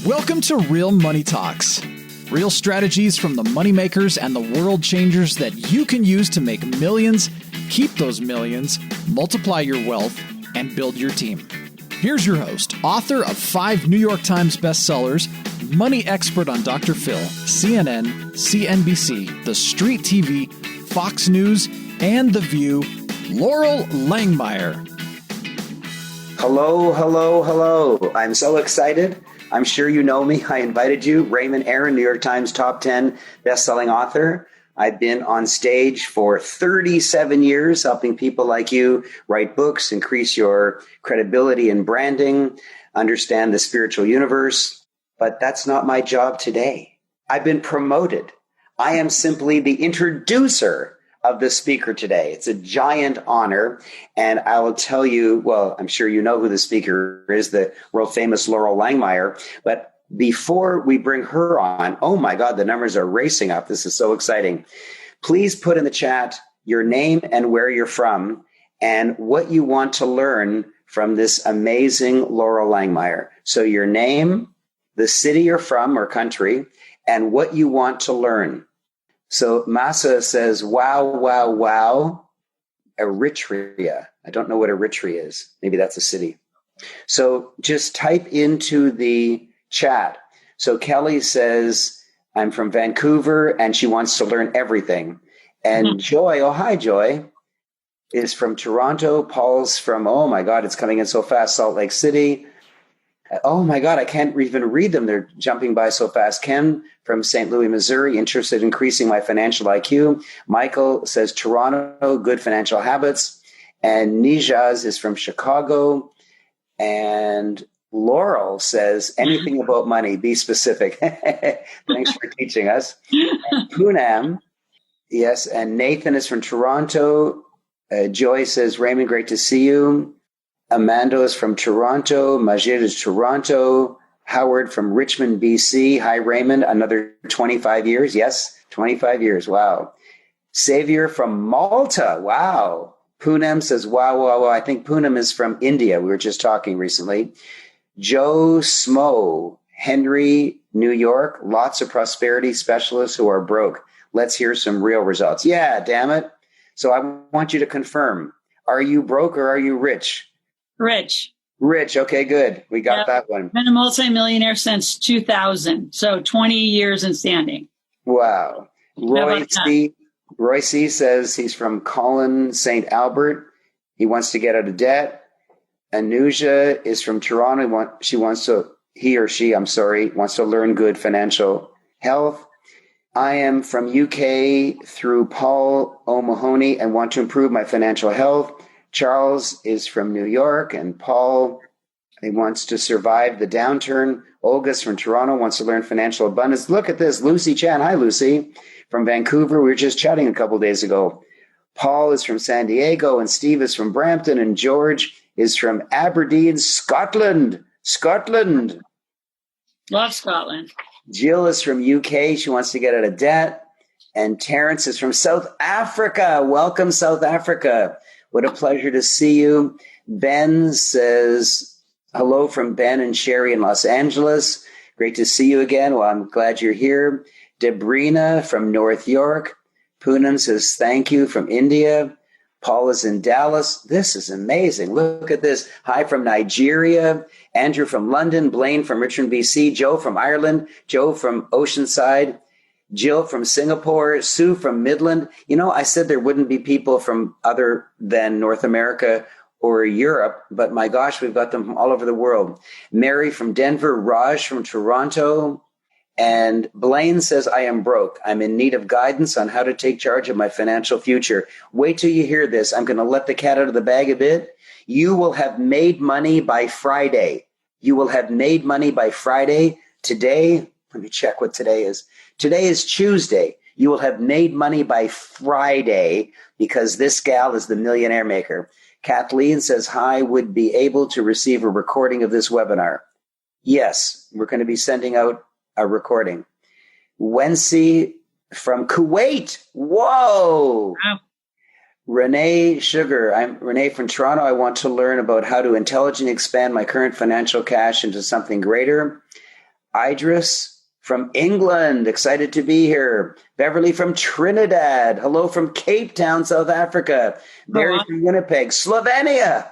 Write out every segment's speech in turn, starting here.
Welcome to Real Money Talks. Real strategies from the moneymakers and the world changers that you can use to make millions, keep those millions, multiply your wealth, and build your team. Here's your host, author of 5 New York Times bestsellers, money expert on Dr. Phil, CNN, CNBC, The Street TV, Fox News, and The View, Loral Langemeier. Hello, hello, hello. I'm so excited. I'm sure you know me. I invited you. Raymond Aaron, New York Times top 10 best-selling author. I've been on stage for 37 years helping people like you write books, increase your credibility and branding, understand the spiritual universe. But that's not my job today. I've been promoted. I am simply the introducer of the speaker today. It's a giant honor. And I will tell you, well, I'm sure you know who the speaker is, the world famous Loral Langemeier. But before we bring her on, oh my God, the numbers are racing up. This is so exciting. Please put in the chat your name and where you're from and what you want to learn from this amazing Loral Langemeier. So your name, the city you're from or country, and what you want to learn. So Masa says, wow, wow, wow, Eritrea. I don't know what Eritrea is. Maybe that's a city. So just type into the chat. So Kelly says, I'm from Vancouver and she wants to learn everything. And Joy, oh, hi, Joy, is from Toronto. Paul's from, oh my God, it's coming in so fast, Salt Lake City. Oh my God, I can't even read them. They're jumping by so fast. Ken from St. Louis, Missouri, interested in increasing my financial IQ. Michael says Toronto, good financial habits. And Nijaz is from Chicago. And Loral says anything about money, be specific. Thanks for teaching us. And Poonam, yes. And Nathan is from Toronto. Joy says, Raymond, great to see you. Amanda is from Toronto. Majid is Toronto. Howard from Richmond, BC. Hi, Raymond. Another 25 years. Yes, 25 years. Wow. Xavier from Malta. Wow. Poonam says, wow, wow, wow. I think Poonam is from India. We were just talking recently. Joe Smo, Henry, New York. Lots of prosperity specialists who are broke. Let's hear some real results. Yeah, damn it. So I want you to confirm. Are you broke or are you rich? Rich. Okay, good. We got that one. Been a multi-millionaire since 2000. So 20 years in standing. Wow. Roy C says he's from Colin, St. Albert. He wants to get out of debt. Anuja is from Toronto. Wants to learn good financial health. I am from UK through Paul O'Mahony and want to improve my financial health. Charles is from New York, and Paul, he wants to survive the downturn. Olga's from Toronto, wants to learn financial abundance. Look at this, Lucy Chan. Hi, Lucy, from Vancouver. We were just chatting a couple days ago. Paul is from San Diego, and Steve is from Brampton, and George is from Aberdeen, Scotland. Love Scotland. Jill is from UK. She wants to get out of debt. And Terrence is from South Africa. Welcome, South Africa. What a pleasure to see you. Ben says, hello from Ben and Sherry in Los Angeles. Great to see you again. Well, I'm glad you're here. Debrina from North York. Poonam says, thank you from India. Paul is in Dallas. This is amazing. Look at this. Hi from Nigeria. Andrew from London. Blaine from Richmond, BC. Joe from Ireland. Joe from Oceanside. Jill from Singapore, Sue from Midland. You know, I said there wouldn't be people from other than North America or Europe, but my gosh, we've got them from all over the world. Mary from Denver, Raj from Toronto, and Blaine says, I am broke. I'm in need of guidance on how to take charge of my financial future. Wait till you hear this. I'm going to let the cat out of the bag a bit. You will have made money by Friday. Today, let me check what today is. Today is Tuesday. You will have made money by Friday because this gal is the millionaire maker. Kathleen says, hi, would be able to receive a recording of this webinar. Yes, we're going to be sending out a recording. Wency from Kuwait. Whoa. Wow. Renee Sugar. I'm Renee from Toronto. I want to learn about how to intelligently expand my current financial cash into something greater. Idris from England, excited to be here. Beverly from Trinidad. Hello from Cape Town, South Africa. Barry from Winnipeg. Slovenia.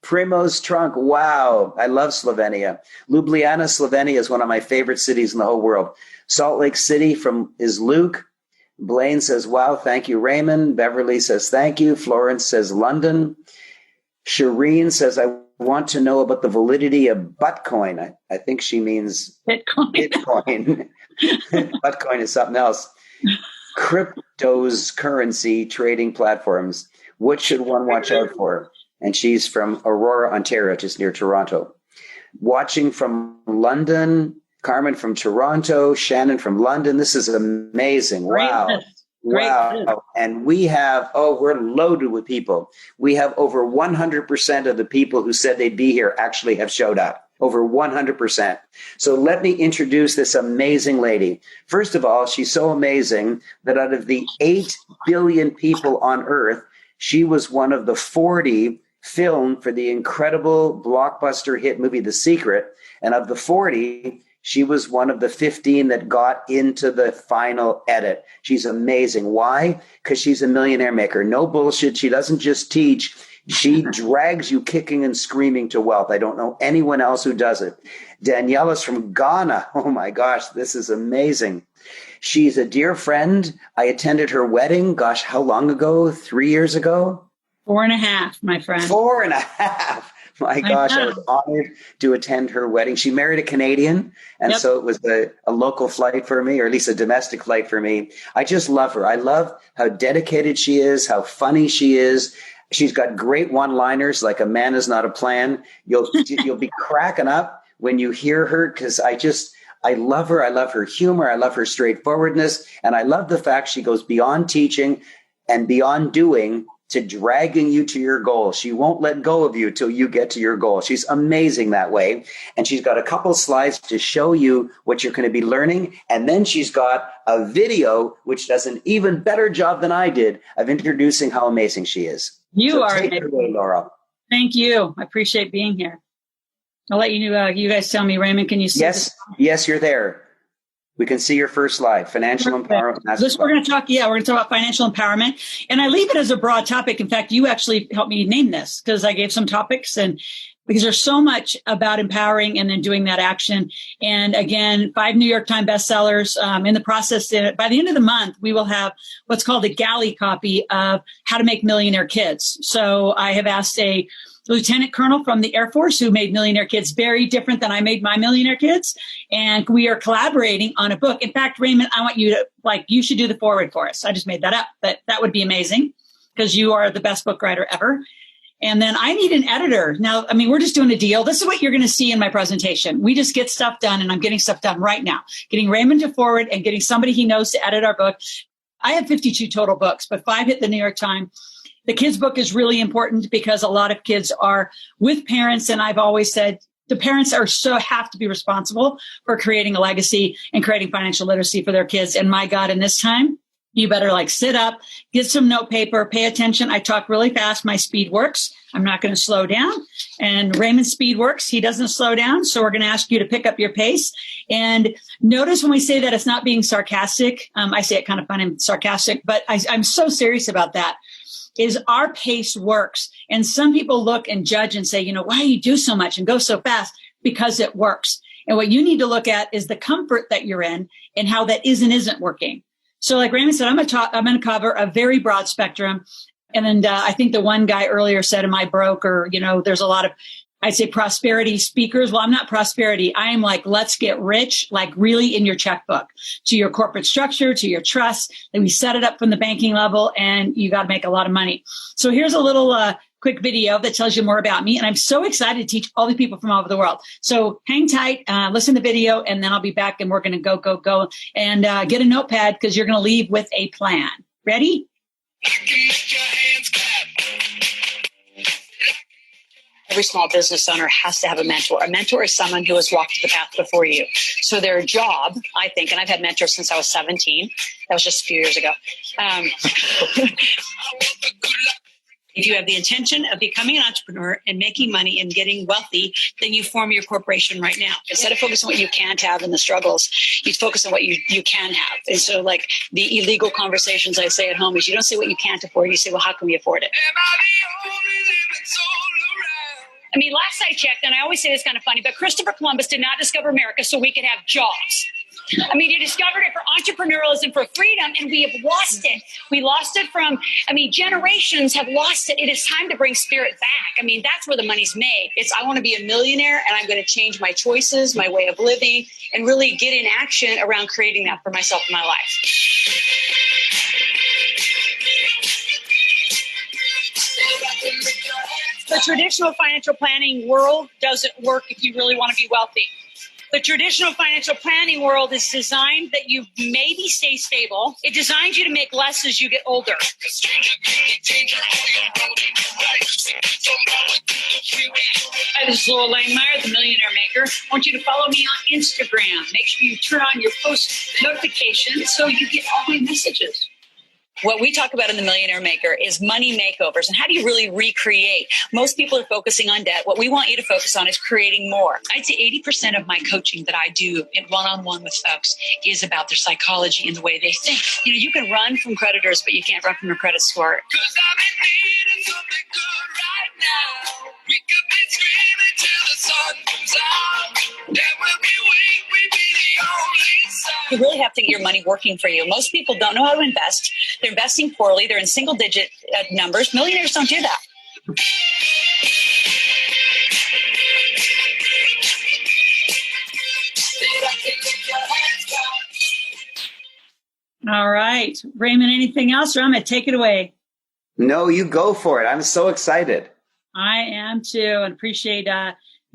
Primo's Trunk. Wow. I love Slovenia. Ljubljana, Slovenia is one of my favorite cities in the whole world. Salt Lake City is Luke. Blaine says, wow, thank you, Raymond. Beverly says, thank you. Florence says, London. Shireen says, I want to know about the validity of Bitcoin. I think she means Bitcoin. Bitcoin is something else. Cryptocurrency trading platforms. What should one watch out for? And she's from Aurora, Ontario, just near Toronto. Watching from London, Carmen from Toronto, Shannon from London. This is amazing. Wow. Wow. And we have, we're loaded with people. We have over 100% of the people who said they'd be here actually have showed up. Over 100%. So let me introduce this amazing lady. First of all, she's so amazing that out of the 8 billion people on Earth, she was one of the 40 filmed for the incredible blockbuster hit movie, The Secret. And of the 40, she was one of the 15 that got into the final edit. She's amazing. Why? Because she's a millionaire maker. No bullshit. She doesn't just teach. She drags you kicking and screaming to wealth. I don't know anyone else who does it. Daniela's from Ghana. Oh my gosh, this is amazing. She's a dear friend. I attended her wedding. Gosh, how long ago? 3 years ago? 4.5, my friend. 4.5. My gosh, I was honored to attend her wedding. She married a Canadian, and so it was a local flight for me, or at least a domestic flight for me. I just love her. I love how dedicated she is, how funny she is. She's got great one-liners, like a man is not a plan. You'll be cracking up when you hear her, because I love her. I love her humor. I love her straightforwardness. And I love the fact she goes beyond teaching and beyond doing to dragging you to your goal. She won't let go of you till you get to your goal. She's amazing that way. And she's got a couple slides to show you what you're going to be learning. And then she's got a video, which does an even better job than I did of introducing how amazing she is. Take it away, Laura. Thank you. I appreciate being here. I'll let you guys tell me, Raymond, can you see this? Yes, you're there. We can see your first slide, financial empowerment. We're going to talk about financial empowerment. And I leave it as a broad topic. In fact, you actually helped me name this because I gave some topics, and because there's so much about empowering and then doing that action. And again, 5 New York Times bestsellers. In the process, by the end of the month, we will have what's called a galley copy of How to Make Millionaire Kids. So I have asked a lieutenant colonel from the Air Force who made Millionaire Kids very different than I made my Millionaire Kids. And we are collaborating on a book. In fact, Raymond, I want you to, you should do the foreword for us. I just made that up, but that would be amazing because you are the best book writer ever. And then I need an editor. Now, we're just doing a deal. This is what you're going to see in my presentation. We just get stuff done, and I'm getting stuff done right now. Getting Raymond to forward and getting somebody he knows to edit our book. I have 52 total books, but 5 hit the New York Times. The kids' book is really important because a lot of kids are with parents. And I've always said the parents have to be responsible for creating a legacy and creating financial literacy for their kids. And my God, in this time, you better sit up, get some note paper, pay attention. I talk really fast. My speed works. I'm not going to slow down. And Raymond's speed works. He doesn't slow down. So we're going to ask you to pick up your pace. And notice when we say that it's not being sarcastic. I say it kind of fun and sarcastic, but I'm so serious about that. Is our pace works. And some people look and judge and say, why do you do so much and go so fast? Because it works. And what you need to look at is the comfort that you're in and how that isn't working. So like Raymond said, I'm going to cover a very broad spectrum. And then I think the one guy earlier said, am I broke? Or, there's a lot of, I'd say prosperity speakers. Well, I'm not prosperity. I am let's get rich, really in your checkbook, to your corporate structure, to your trust. Then we set it up from the banking level, and you got to make a lot of money. So here's a little quick video that tells you more about me. And I'm so excited to teach all the people from all over the world. So hang tight, listen to the video, and then I'll be back, and we're going to go, and get a notepad because you're going to leave with a plan. Ready? Every small business owner has to have a mentor. A mentor is someone who has walked the path before you. So their job, I think, and I've had mentors since I was 17. That was just a few years ago. If you have the intention of becoming an entrepreneur and making money and getting wealthy, then you form your corporation right now. Instead of focusing on what you can't have and the struggles, you focus on what you can have. And so like the illegal conversations I say at home is you don't say what you can't afford. You say, well, how can we afford it? I mean, last I checked, and I always say this kind of funny, but Christopher Columbus did not discover America so we could have jobs. I mean, he discovered it for entrepreneurialism, for freedom, and we have lost it. We lost it from, generations have lost it. It is time to bring spirit back. I mean, that's where the money's made. It's, I want to be a millionaire, and I'm going to change my choices, my way of living, and really get in action around creating that for myself and my life. The traditional financial planning world doesn't work if you really want to be wealthy. The traditional financial planning world is designed that you maybe stay stable. It designs you to make less as you get older. Hi, this is Loral, the Millionaire Maker. I want you to follow me on Instagram. Make sure you turn on your post notifications so you get all my messages. What we talk about in the Millionaire Maker is money makeovers and how do you really recreate? Most people are focusing on debt. What we want you to focus on is creating more. I'd say 80% of my coaching that I do in one-on-one with folks is about their psychology and the way they think. You know, you can run from creditors, but you can't run from your credit score. We could be screaming till the sun comes out. Then we'll be weak, we'll be the only side. You really have to get your money working for you. Most people don't know how to invest. They're investing poorly. They're in single-digit numbers. Millionaires don't do that. All right. Raymond, anything else? Or I'm going to take it away. No, you go for it. I'm so excited. I am too, and appreciate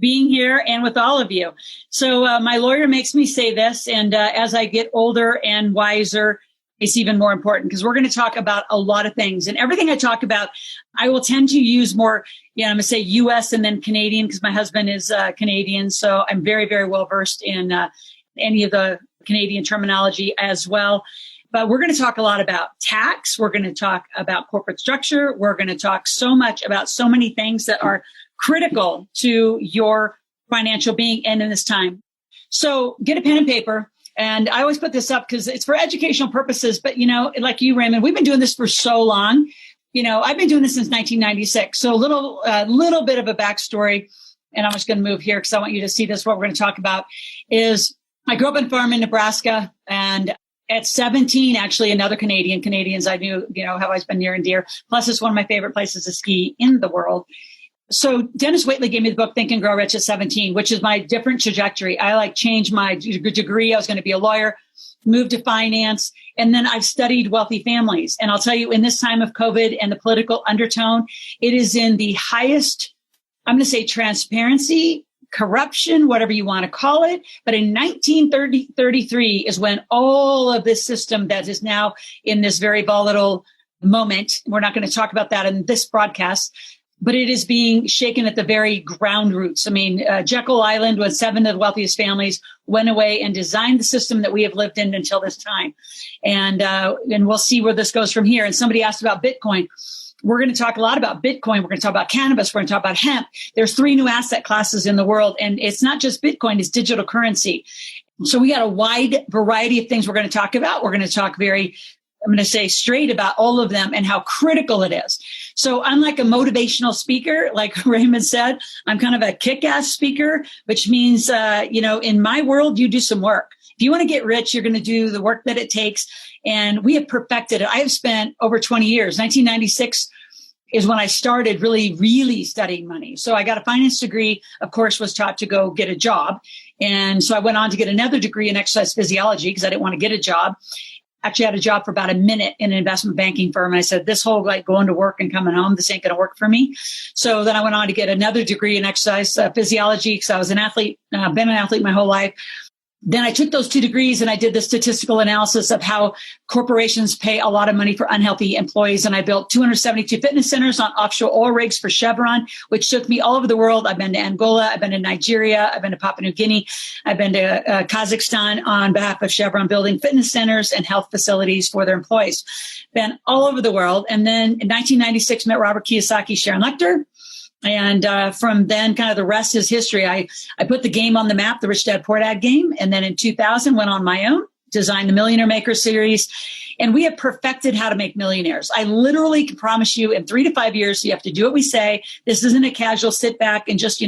being here and with all of you. So my lawyer makes me say this, and as I get older and wiser, it's even more important because we're going to talk about a lot of things. And everything I talk about, I will tend to use more, I'm going to say U.S. and then Canadian because my husband is Canadian. So I'm very, very well versed in any of the Canadian terminology as well. But we're going to talk a lot about tax. We're going to talk about corporate structure. We're going to talk so much about so many things that are critical to your financial being and in this time. So get a pen and paper. And I always put this up because it's for educational purposes. But, like you, Raymond, we've been doing this for so long. I've been doing this since 1996. So a little bit of a backstory. And I'm just going to move here because I want you to see this. What we're going to talk about is I grew up on a farm in Nebraska, and at 17, actually, another Canadians I knew, have always been near and dear. Plus, it's one of my favorite places to ski in the world. So Dennis Waitley gave me the book, Think and Grow Rich at 17, which is my different trajectory. I changed my degree. I was going to be a lawyer, moved to finance. And then I've studied wealthy families. And I'll tell you, in this time of COVID and the political undertone, it is in the highest, I'm going to say transparency, corruption, whatever you want to call it. But in 1933 is when all of this system that is now in this very volatile moment, we're not going to talk about that in this broadcast, but it is being shaken at the very ground roots. I mean, Jekyll Island, when 7 of the wealthiest families went away and designed the system that we have lived in until this time. And we'll see where this goes from here. And somebody asked about Bitcoin. We're going to talk a lot about Bitcoin. We're going to talk about cannabis. We're going to talk about hemp. There's 3 new asset classes in the world. And it's not just Bitcoin, it's digital currency. So we got a wide variety of things we're going to talk about. We're going to talk I'm going to say straight about all of them and how critical it is. So I'm like a motivational speaker, like Raymond said. I'm kind of a kick-ass speaker, which means, in my world, you do some work. If you want to get rich, you're going to do the work that it takes. And we have perfected it. I have spent over 20 years. 1996 is when I started really, really studying money. So I got a finance degree, of course, was taught to go get a job. And so I went on to get another degree in exercise physiology because I didn't want to get a job. Actually had a job for about a minute in an investment banking firm. And I said, this whole going to work and coming home, this ain't going to work for me. So then I went on to get another degree in exercise physiology because I was an athlete, been an athlete my whole life. Then I took those 2 degrees and I did the statistical analysis of how corporations pay a lot of money for unhealthy employees. And I built 272 fitness centers on offshore oil rigs for Chevron, which took me all over the world. I've been to Angola. I've been to Nigeria. I've been to Papua New Guinea. I've been to Kazakhstan on behalf of Chevron, building fitness centers and health facilities for their employees. Been all over the world. And then in 1996, met Robert Kiyosaki, Sharon Lechter. And from then, kind of the rest is history. I put the game on the map, the Rich Dad Poor Dad game. And then in 2000, went on my own, designed the Millionaire Maker series. And we have perfected how to make millionaires. I literally can promise you in 3 to 5 years, you have to do what we say. This isn't a casual sit back and just,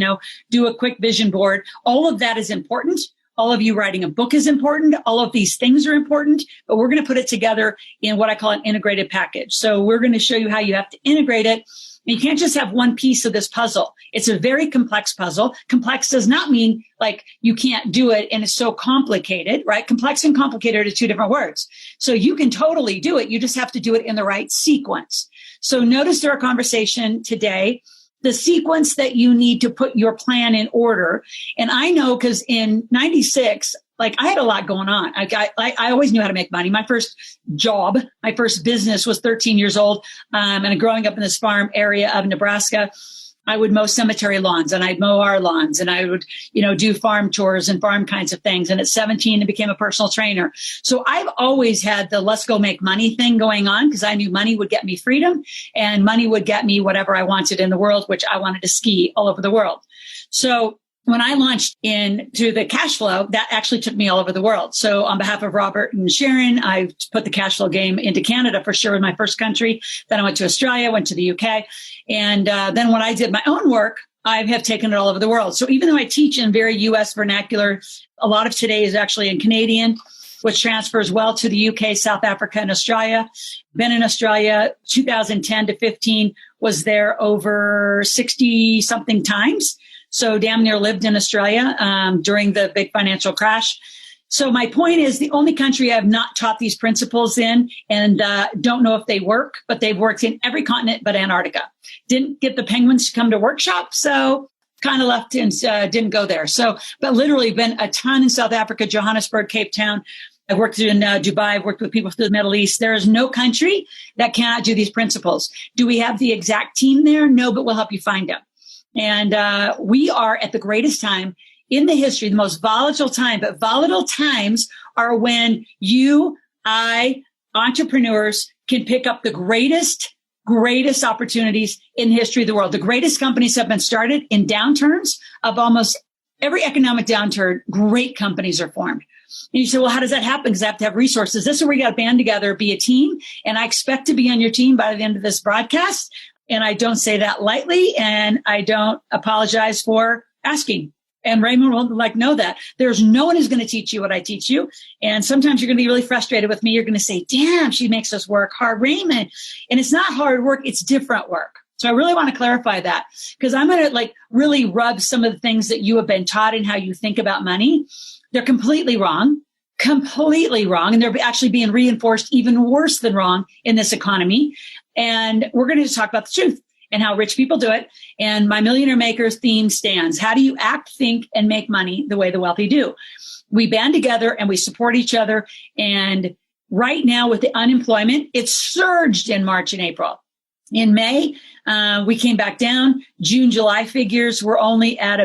do a quick vision board. All of that is important. All of you writing a book is important. All of these things are important, but we're going to put it together in what I call an integrated package. So we're going to show you how you have to integrate it. You can't just have one piece of this puzzle. It's a very complex puzzle. Complex does not mean like you can't do it and it's so complicated, right? Complex and complicated are 2 different words. So you can totally do it. You just have to do it in the right sequence. So notice our conversation today, the sequence that you need to put your plan in order. And I know because in 96, like I had a lot going on. I always knew how to make money. My first job, my first business was 13 years old. And growing up in this farm area of Nebraska, I would mow cemetery lawns and I'd mow our lawns and I would, do farm chores and farm kinds of things. And at 17, I became a personal trainer. So I've always had the let's go make money thing going on because I knew money would get me freedom and money would get me whatever I wanted in the world, which I wanted to ski all over the world. So when I launched into the cash flow, that actually took me all over the world. So on behalf of Robert and Sharon, I put the cash flow game into Canada for sure in my first country. Then I went to Australia, went to the UK. And then when I did my own work, I have taken it all over the world. So even though I teach in very US vernacular, a lot of today is actually in Canadian, which transfers well to the UK, South Africa, and Australia. Been in Australia 2010 to 15, was there over 60 something times. So damn near lived in Australia during the big financial crash. So my point is the only country I have not taught these principles in and don't know if they work, but they've worked in every continent but Antarctica. Didn't get the penguins to come to workshop, so kind of left and didn't go there. So, but literally been a ton in South Africa, Johannesburg, Cape Town. I've worked in Dubai. I've worked with people through the Middle East. There is no country that cannot do these principles. Do we have the exact team there? No, but we'll help you find them. And we are at the greatest time in the history, the most volatile time. But volatile times are when you, entrepreneurs can pick up the greatest opportunities in the history of the world. The greatest companies have been started in downturns of almost every economic downturn. Great companies are formed. And you say, well, how does that happen? Because I have to have resources. This is where you got to band together, be a team. And I expect to be on your team by the end of this broadcast. And I don't say that lightly, and I don't apologize for asking. And Raymond will know that. There's no one who's going to teach you what I teach you. And sometimes you're going to be really frustrated with me. You're going to say, damn, she makes us work hard, Raymond. And it's not hard work. It's different work. So I really want to clarify that because I'm going to really rub some of the things that you have been taught and how you think about money. They're completely wrong. And they're actually being reinforced even worse than wrong in this economy. And we're going to just talk about the truth and how rich people do it. And my Millionaire Makers theme stands. How do you act, think, and make money the way the wealthy do? We band together and we support each other. And right now with the unemployment, it surged in March and April. In May, we came back down. June, July figures were only at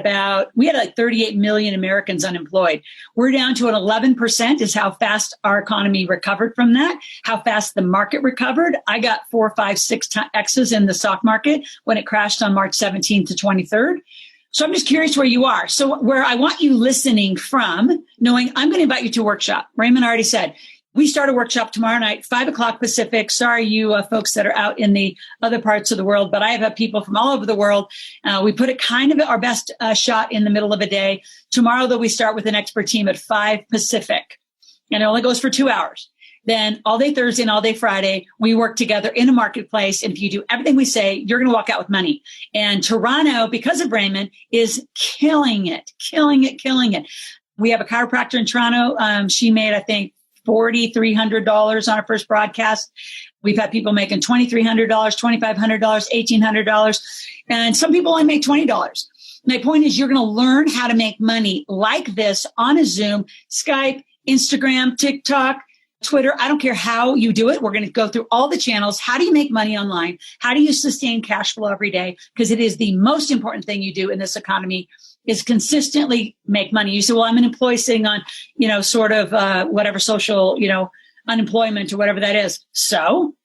we had 38 million Americans unemployed. We're down to an 11% is how fast our economy recovered from that, how fast the market recovered. I got 4, 5, 6 X's in the stock market when it crashed on March 17th to 23rd. So I'm just curious where you are. So where I want you listening from, knowing I'm going to invite you to a workshop. Raymond already said, we start a workshop tomorrow night, 5:00 Pacific. Sorry, you folks that are out in the other parts of the world, but I have people from all over the world. We put it kind of our best shot in the middle of a day. Tomorrow, though, we start with an expert team at 5 Pacific, and it only goes for 2 hours. Then all day Thursday and all day Friday, we work together in a marketplace. And if you do everything we say, you're going to walk out with money. And Toronto, because of Raymond, is killing it. We have a chiropractor in Toronto. She made, I think, $4,300 on our first broadcast. We've had people making $2,300, $2,500, $1,800, and some people only make $20. My point is you're going to learn how to make money like this on a Zoom, Skype, Instagram, TikTok, Twitter. I don't care how you do it. We're going to go through all the channels. How do you make money online? How do you sustain cash flow every day? Because it is the most important thing you do in this economy is consistently make money. You say, well, I'm an employee sitting on, whatever social, unemployment or whatever that is. So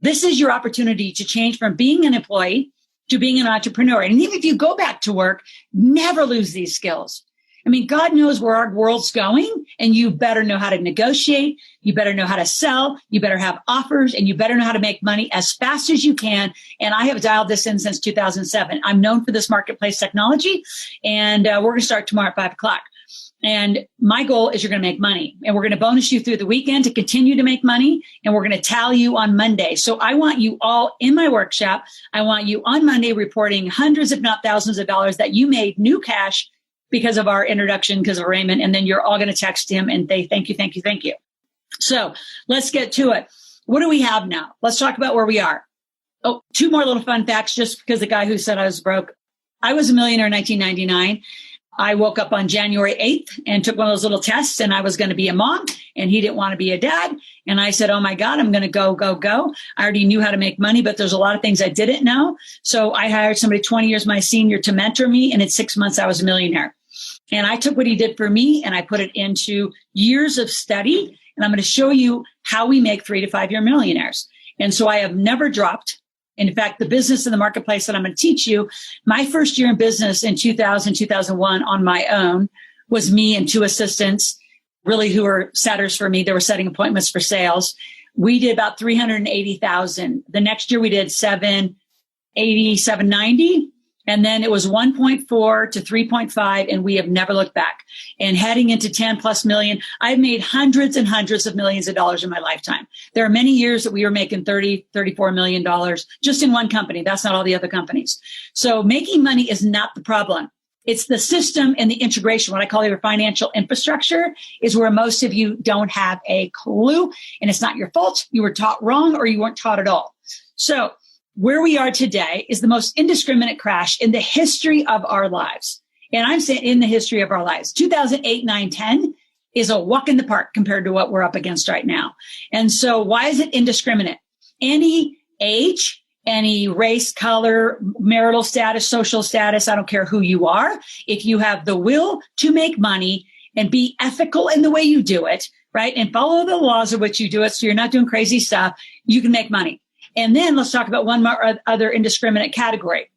this is your opportunity to change from being an employee to being an entrepreneur. And even if you go back to work, never lose these skills. I mean, God knows where our world's going, and you better know how to negotiate. You better know how to sell. You better have offers, and you better know how to make money as fast as you can. And I have dialed this in since 2007. I'm known for this marketplace technology, and we're going to start tomorrow at 5:00. And my goal is you're going to make money, and we're going to bonus you through the weekend to continue to make money. And we're going to tally you on Monday. So I want you all in my workshop. I want you on Monday reporting hundreds, if not thousands of dollars that you made new cash because of our introduction, because of Raymond. And then you're all going to text him and say, thank you, thank you, thank you. So let's get to it. What do we have now? Let's talk about where we are. Oh, two more little fun facts, just because the guy who said I was broke. I was a millionaire in 1999. I woke up on January 8th and took one of those little tests, and I was going to be a mom, and he didn't want to be a dad. And I said, oh my God, I'm going to go. I already knew how to make money, but there's a lot of things I didn't know. So I hired somebody 20 years my senior to mentor me. And in 6 months, I was a millionaire. And I took what he did for me and I put it into years of study. And I'm going to show you how we make 3 to 5 year millionaires. And so I have never dropped. In fact, the business in the marketplace that I'm going to teach you, my first year in business in 2000, 2001 on my own was me and 2 assistants, really who were setters for me. They were setting appointments for sales. We did about 380,000. The next year we did 780, 790. And then it was 1.4 to 3.5, and we have never looked back. And heading into 10 plus million, I've made hundreds and hundreds of millions of dollars in my lifetime. There are many years that we were making $30, $34 million just in one company. That's not all the other companies. So making money is not the problem. It's the system and the integration. What I call your financial infrastructure is where most of you don't have a clue. And it's not your fault. You were taught wrong or you weren't taught at all. So where we are today is the most indiscriminate crash in the history of our lives. And I'm saying in the history of our lives. 2008, 9, 10 is a walk in the park compared to what we're up against right now. And so why is it indiscriminate? Any age, any race, color, marital status, social status, I don't care who you are. If you have the will to make money and be ethical in the way you do it, right? And follow the laws of which you do it so you're not doing crazy stuff, you can make money. And then let's talk about one more other indiscriminate category,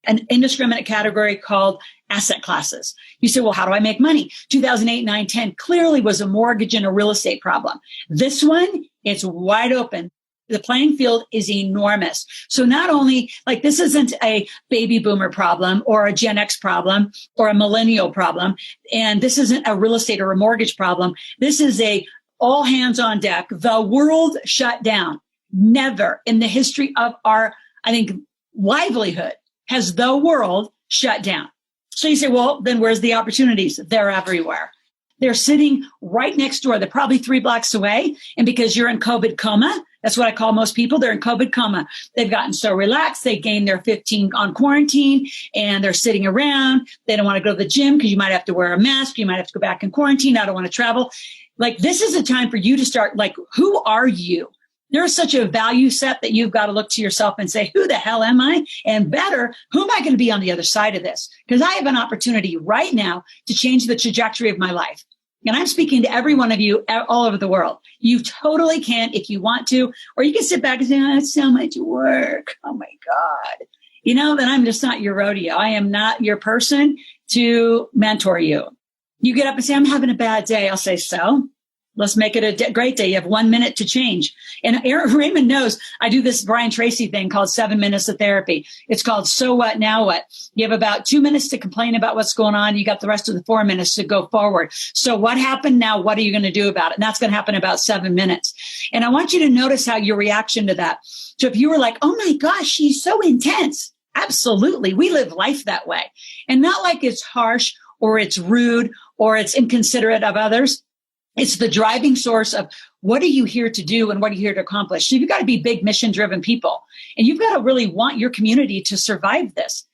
an indiscriminate category called asset classes. You say, well, how do I make money? 2008, 9, 10 clearly was a mortgage and a real estate problem. This one, it's wide open. The playing field is enormous. So not only like this isn't a baby boomer problem or a Gen X problem or a millennial problem. And this isn't a real estate or a mortgage problem. This is a all hands on deck. The world shut down. Never in the history of our, I think, livelihood has the world shut down. So you say, well, then where's the opportunities? They're everywhere. They're sitting right next door. They're probably 3 blocks away. And because you're in COVID coma, that's what I call most people. They're in COVID coma. They've gotten so relaxed. They gained their 15 on quarantine and they're sitting around. They don't want to go to the gym because you might have to wear a mask. You might have to go back in quarantine. I don't want to travel. Like this is a time for you to start, like, who are you? There's such a value set that you've got to look to yourself and say, who the hell am I? And better, who am I going to be on the other side of this? Because I have an opportunity right now to change the trajectory of my life. And I'm speaking to every one of you all over the world. You totally can if you want to, or you can sit back and say, oh, it's so much work. Oh my God. You know, then I'm just not your rodeo. I am not your person to mentor you. You get up and say, I'm having a bad day. I'll say, so? Let's make it a great day. You have 1 minute to change. And Raymond knows I do this Brian Tracy thing called 7 minutes of therapy. It's called So What, Now What? You have about 2 minutes to complain about what's going on. You got the rest of the 4 minutes to go forward. So what happened now? What are you going to do about it? And that's going to happen in about 7 minutes. And I want you to notice how your reaction to that. So if you were like, oh my gosh, she's so intense. Absolutely. We live life that way. And not like it's harsh or it's rude or it's inconsiderate of others. It's the driving source of what are you here to do and what are you here to accomplish? So you've got to be big mission driven people and you've got to really want your community to survive this.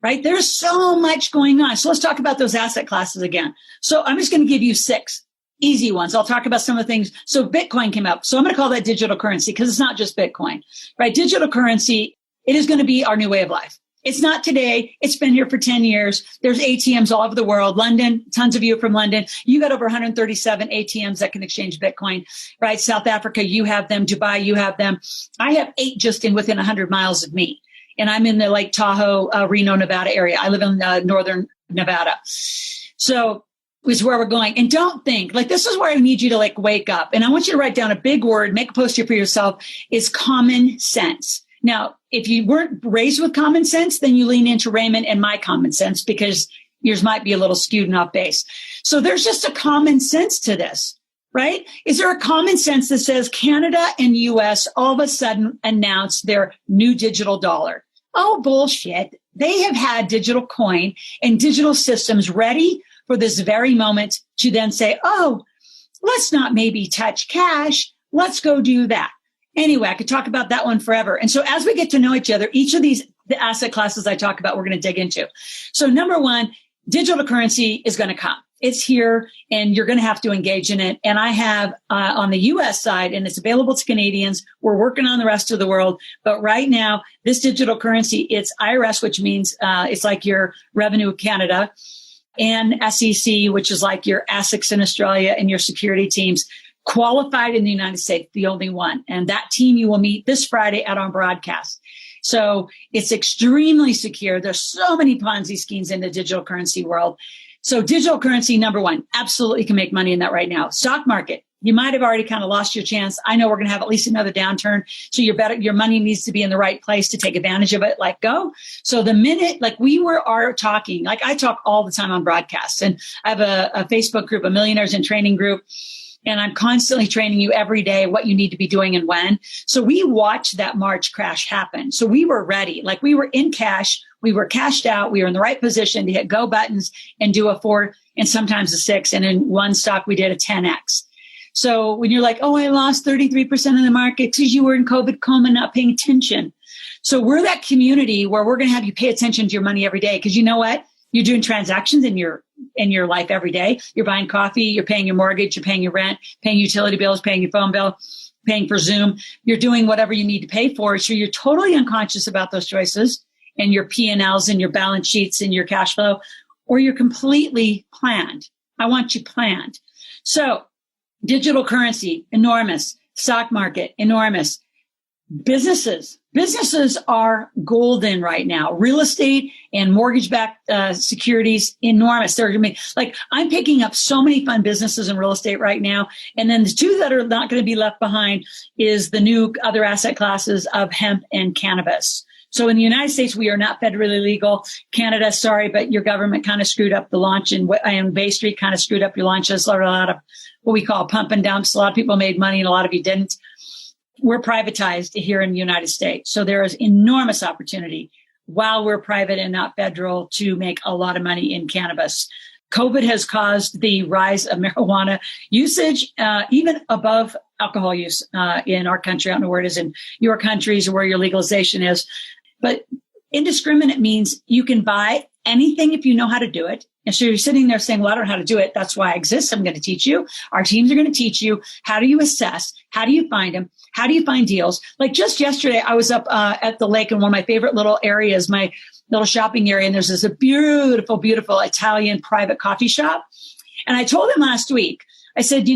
right? There's so much going on. So let's talk about those asset classes again. So I'm just going to give you 6 easy ones. I'll talk about some of the things. So Bitcoin came up. So I'm going to call that digital currency because it's not just Bitcoin, right? Digital currency, it is going to be our new way of life. It's not today. It's been here for 10 years. There's ATMs all over the world. London, tons of you from London. You got over 137 ATMs that can exchange Bitcoin, right? South Africa, you have them. Dubai, you have them. I have 8 just within 100 miles of me. And I'm in the Lake Tahoe, Reno, Nevada area. I live in northern Nevada. So is where we're going. And don't think, like, this is where I need you to like wake up. And I want you to write down a big word, make a poster for yourself, is common sense. Now, if you weren't raised with common sense, then you lean into Raymond and my common sense because yours might be a little skewed and off base. So there's just a common sense to this, right? Is there a common sense that says Canada and US all of a sudden announced their new digital dollar? Oh, bullshit. They have had digital coin and digital systems ready for this very moment to then say, oh, let's not maybe touch cash. Let's go do that. Anyway, I could talk about that one forever. And so as we get to know each other, each of these, the asset classes I talk about, we're going to dig into. So number one, digital currency is going to come. It's here and you're going to have to engage in it. And I have on the US side, and it's available to Canadians. We're working on the rest of the world. But right now, this digital currency, it's IRS, which means it's like your Revenue of Canada, and SEC, which is like your ASICs in Australia and your security teams. Qualified in the United States, the only one. And that team you will meet this Friday at our broadcast. So it's extremely secure. There's so many Ponzi schemes in the digital currency world. So digital currency, number one, absolutely can make money in that right now. Stock market, you might have already kind of lost your chance. I know we're going to have at least another downturn. So your money needs to be in the right place to take advantage of it. Like go. So the minute, like we are talking, like I talk all the time on broadcasts, and I have a Facebook group, a Millionaires in Training group. And I'm constantly training you every day what you need to be doing and when. So we watched that March crash happen. So we were ready. Like we were in cash. We were cashed out. We were in the right position to hit go buttons and do a 4 and sometimes a 6. And in one stock, we did a 10X. So when you're like, oh, I lost 33% of the market because you were in COVID coma, not paying attention. So we're that community where we're going to have you pay attention to your money every day. Because you know what? You're doing transactions in your life every day. You're buying coffee, you're paying your mortgage, you're paying your rent, paying utility bills, paying your phone bill, paying for Zoom. You're doing whatever you need to pay for. So you're totally unconscious about those choices and your P&Ls and your balance sheets and your cash flow, or you're completely planned. I want you planned. So digital currency, enormous. Stock market, enormous. Businesses are golden right now. Real estate and mortgage-backed securities, enormous. They're going to be like, I'm picking up so many fun businesses in real estate right now. And then the two that are not going to be left behind is the new other asset classes of hemp and cannabis. So in the United States, we are not federally legal. Canada, sorry, but your government kind of screwed up the launch, and Bay Street kind of screwed up your launches. A lot of what we call pump and dumps. A lot of people made money and a lot of you didn't. We're privatized here in the United States. So there is enormous opportunity while we're private and not federal to make a lot of money in cannabis. COVID has caused the rise of marijuana usage, even above alcohol use in our country. I don't know where it is in your countries or where your legalization is. But indiscriminate means you can buy anything if you know how to do it. And so you're sitting there saying, well, I don't know how to do it. That's why I exist. I'm going to teach you. Our teams are going to teach you. How do you assess? How do you find them? How do you find deals? Like just yesterday, I was up at the lake in one of my favorite little areas, my little shopping area. And there's this beautiful, beautiful Italian private coffee shop. And I told him last week, I said,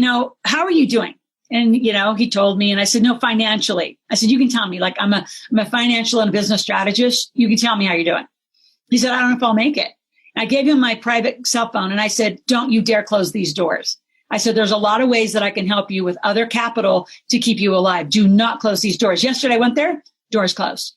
how are you doing? And, he told me, and I said, no, financially. I said, you can tell me, like, I'm a financial and business strategist. You can tell me how you're doing. He said, I don't know if I'll make it. I gave him my private cell phone and I said, don't you dare close these doors. I said, there's a lot of ways that I can help you with other capital to keep you alive. Do not close these doors. Yesterday I went there, doors closed.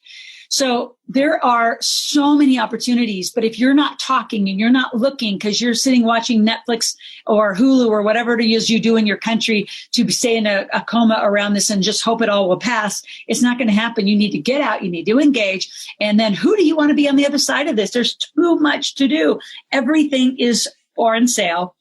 So there are so many opportunities, but if you're not talking and you're not looking because you're sitting watching Netflix or Hulu or whatever it is you do in your country to stay in a coma around this and just hope it all will pass, it's not going to happen. You need to get out. You need to engage. And then who do you want to be on the other side of this? There's too much to do. Everything is on sale.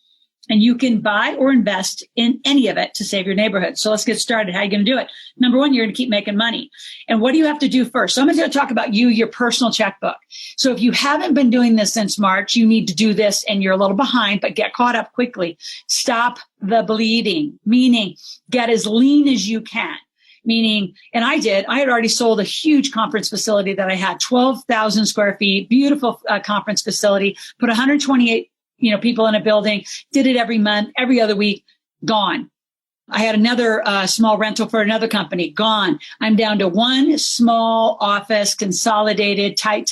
And you can buy or invest in any of it to save your neighborhood. So let's get started. How are you going to do it? Number one, you're going to keep making money. And what do you have to do first? So I'm going to talk about your personal checkbook. So if you haven't been doing this since March, you need to do this and you're a little behind, but get caught up quickly. Stop the bleeding, meaning get as lean as you can. Meaning, and I had already sold a huge conference facility that I had, 12,000 square feet, beautiful conference facility, put 128 people in a building, did it every month, every other week, gone. I had another small rental for another company, gone. I'm down to one small office, consolidated, tight.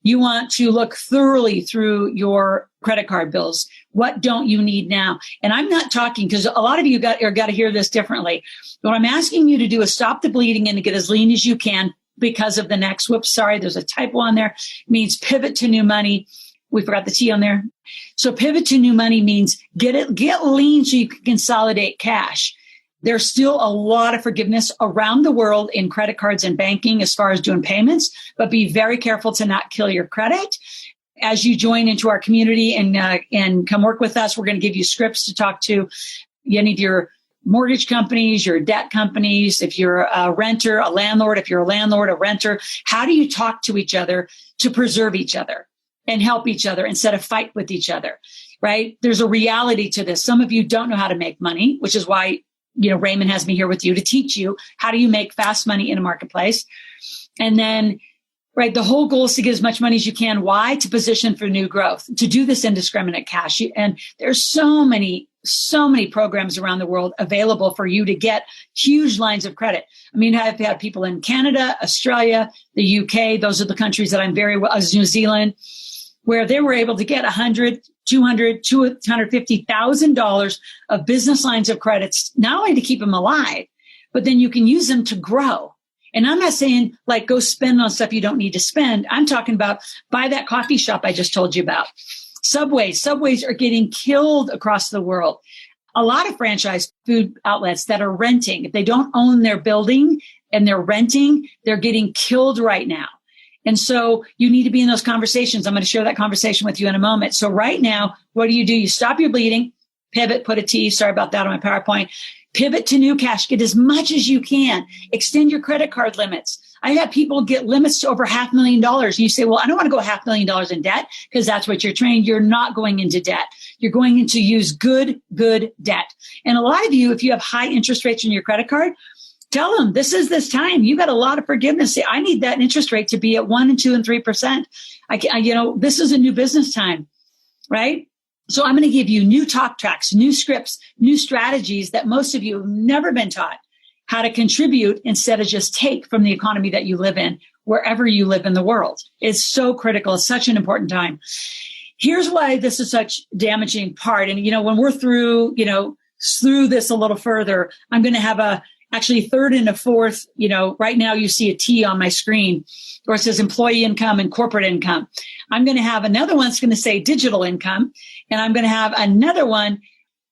You want to look thoroughly through your credit card bills. What don't you need now? And I'm not talking, because a lot of you got to hear this differently. What I'm asking you to do is stop the bleeding and to get as lean as you can because of the next, there's a typo on there, means pivot to new money. We forgot the T on there. So pivot to new money means get lean so you can consolidate cash. There's still a lot of forgiveness around the world in credit cards and banking as far as doing payments, but be very careful to not kill your credit. As you join into our community and come work with us, we're going to give you scripts to talk to. You need your mortgage companies, your debt companies. If you're a renter, a landlord, if you're a landlord, a renter, how do you talk to each other to preserve each other and help each other instead of fight with each other, right? There's a reality to this. Some of you don't know how to make money, which is why, Raymond has me here with you to teach you how do you make fast money in a marketplace. And then, right, the whole goal is to get as much money as you can. Why? To position for new growth, to do this indiscriminate cash. And there's so many programs around the world available for you to get huge lines of credit. I mean, I've had people in Canada, Australia, the UK. Those are the countries that I'm very well, New Zealand, where they were able to get $100,000, $200,000, $250,000 of business lines of credits, not only to keep them alive, but then you can use them to grow. And I'm not saying like go spend on stuff you don't need to spend. I'm talking about buy that coffee shop I just told you about. Subways are getting killed across the world. A lot of franchise food outlets that are renting, if they don't own their building and they're renting, they're getting killed right now. And so you need to be in those conversations. I'm going to share that conversation with you in a moment. So right now, what do? You stop your bleeding, pivot, put a T. Sorry about that on my PowerPoint. Pivot to new cash. Get as much as you can. Extend your credit card limits. I had people get limits to over $500,000. You say, well, I don't want to go $500,000 in debt because that's what you're trained. You're not going into debt. You're going into use good debt. And a lot of you, if you have high interest rates on your credit card, tell them this is this time. You got a lot of forgiveness. Say, I need that interest rate to be at 1% and 2% and 3%. This is a new business time, right? So I'm going to give you new talk tracks, new scripts, new strategies that most of you have never been taught how to contribute instead of just take from the economy that you live in, wherever you live in the world. It's so critical. It's such an important time. Here's why this is such a damaging part. And, when we're through this a little further, I'm going to have actually third and a fourth, right now you see a T on my screen where it says employee income and corporate income. I'm going to have another one that's going to say digital income. And I'm going to have another one.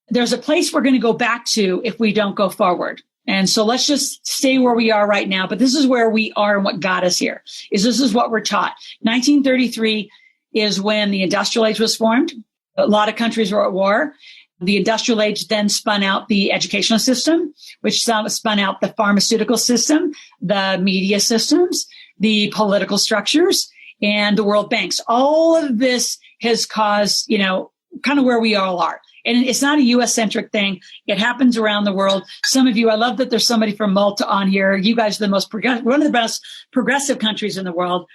There's a place we're going to go back to if we don't go forward. And so let's just stay where we are right now. But this is where we are and what got us here this is what we're taught. 1933 is when the industrial age was formed. A lot of countries were at war. The industrial age then spun out the educational system, which spun out the pharmaceutical system, the media systems, the political structures, and the world banks. All of this has caused, kind of where we all are. And it's not a U.S.-centric thing. It happens around the world. Some of you, I love that there's somebody from Malta on here. You guys are the most one of the best progressive countries in the world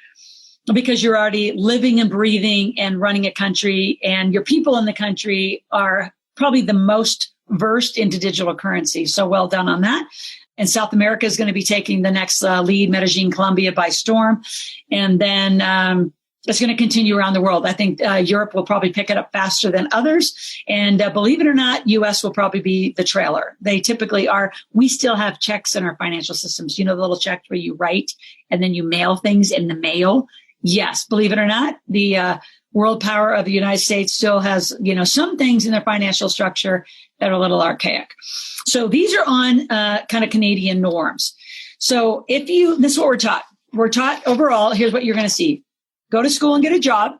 because you're already living and breathing and running a country, and your people in the country are probably the most versed into digital currency. So well done on that. And South America is going to be taking the next lead, Medellin, Colombia, by storm. And then it's going to continue around the world. I think Europe will probably pick it up faster than others. And believe it or not, U.S. will probably be the trailer. They typically are. We still have checks in our financial systems. The little check where you write and then you mail things in the mail. Yes, believe it or not, the world power of the United States still has, some things in their financial structure that are a little archaic. So these are on kind of Canadian norms. So this is what we're taught. We're taught overall, here's what you're going to see. Go to school and get a job.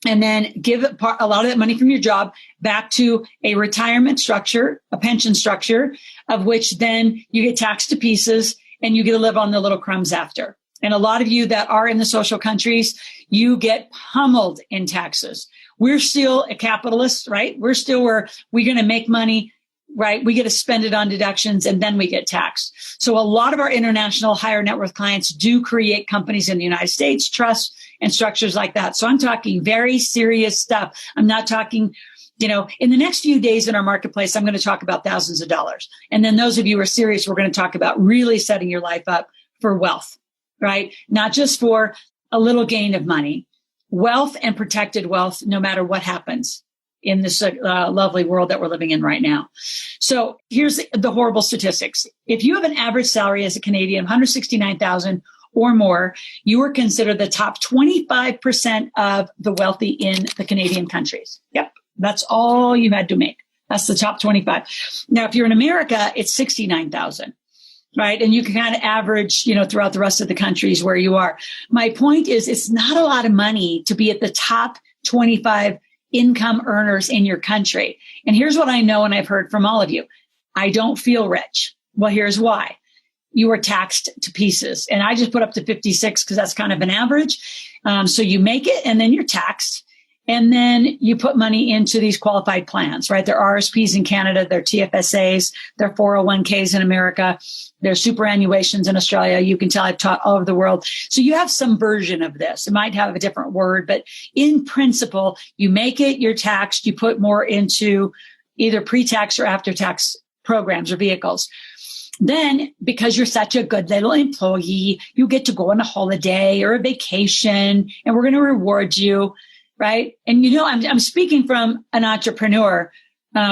and then give a lot of that money from your job back to a retirement structure, a pension structure, of which then you get taxed to pieces and you get to live on the little crumbs after. And a lot of you that are in the social countries, you get pummeled in taxes. We're still a capitalist, right? We're still where we're going to make money, right? We get to spend it on deductions and then we get taxed. So a lot of our international higher net worth clients do create companies in the United States, trusts and structures like that. So I'm talking very serious stuff. I'm not talking, in the next few days in our marketplace, I'm going to talk about thousands of dollars. And then those of you who are serious, we're going to talk about really setting your life up for wealth, right? Not just for a little gain of money, wealth and protected wealth, no matter what happens in this lovely world that we're living in right now. So here's the horrible statistics. If you have an average salary as a Canadian of $169,000 or more, you are considered the top 25% of the wealthy in the Canadian countries. Yep. That's all you had to make. That's the top 25. Now, if you're in America, it's 69,000. Right. And you can kind of average, throughout the rest of the countries where you are. My point is, it's not a lot of money to be at the top 25 income earners in your country. And here's what I know, and I've heard from all of you. I don't feel rich. Well, here's why. You are taxed to pieces. And I just put up to 56 because that's kind of an average. So you make it and then you're taxed. And then you put money into these qualified plans, right? There are RSPs in Canada, there are TFSAs, there are 401ks in America, there are superannuations in Australia. You can tell I've taught all over the world. So you have some version of this. It might have a different word, but in principle, you make it, you're taxed, you put more into either pre-tax or after-tax programs or vehicles. Then, because you're such a good little employee, you get to go on a holiday or a vacation, and we're going to reward you. Right. And, I'm speaking from an entrepreneur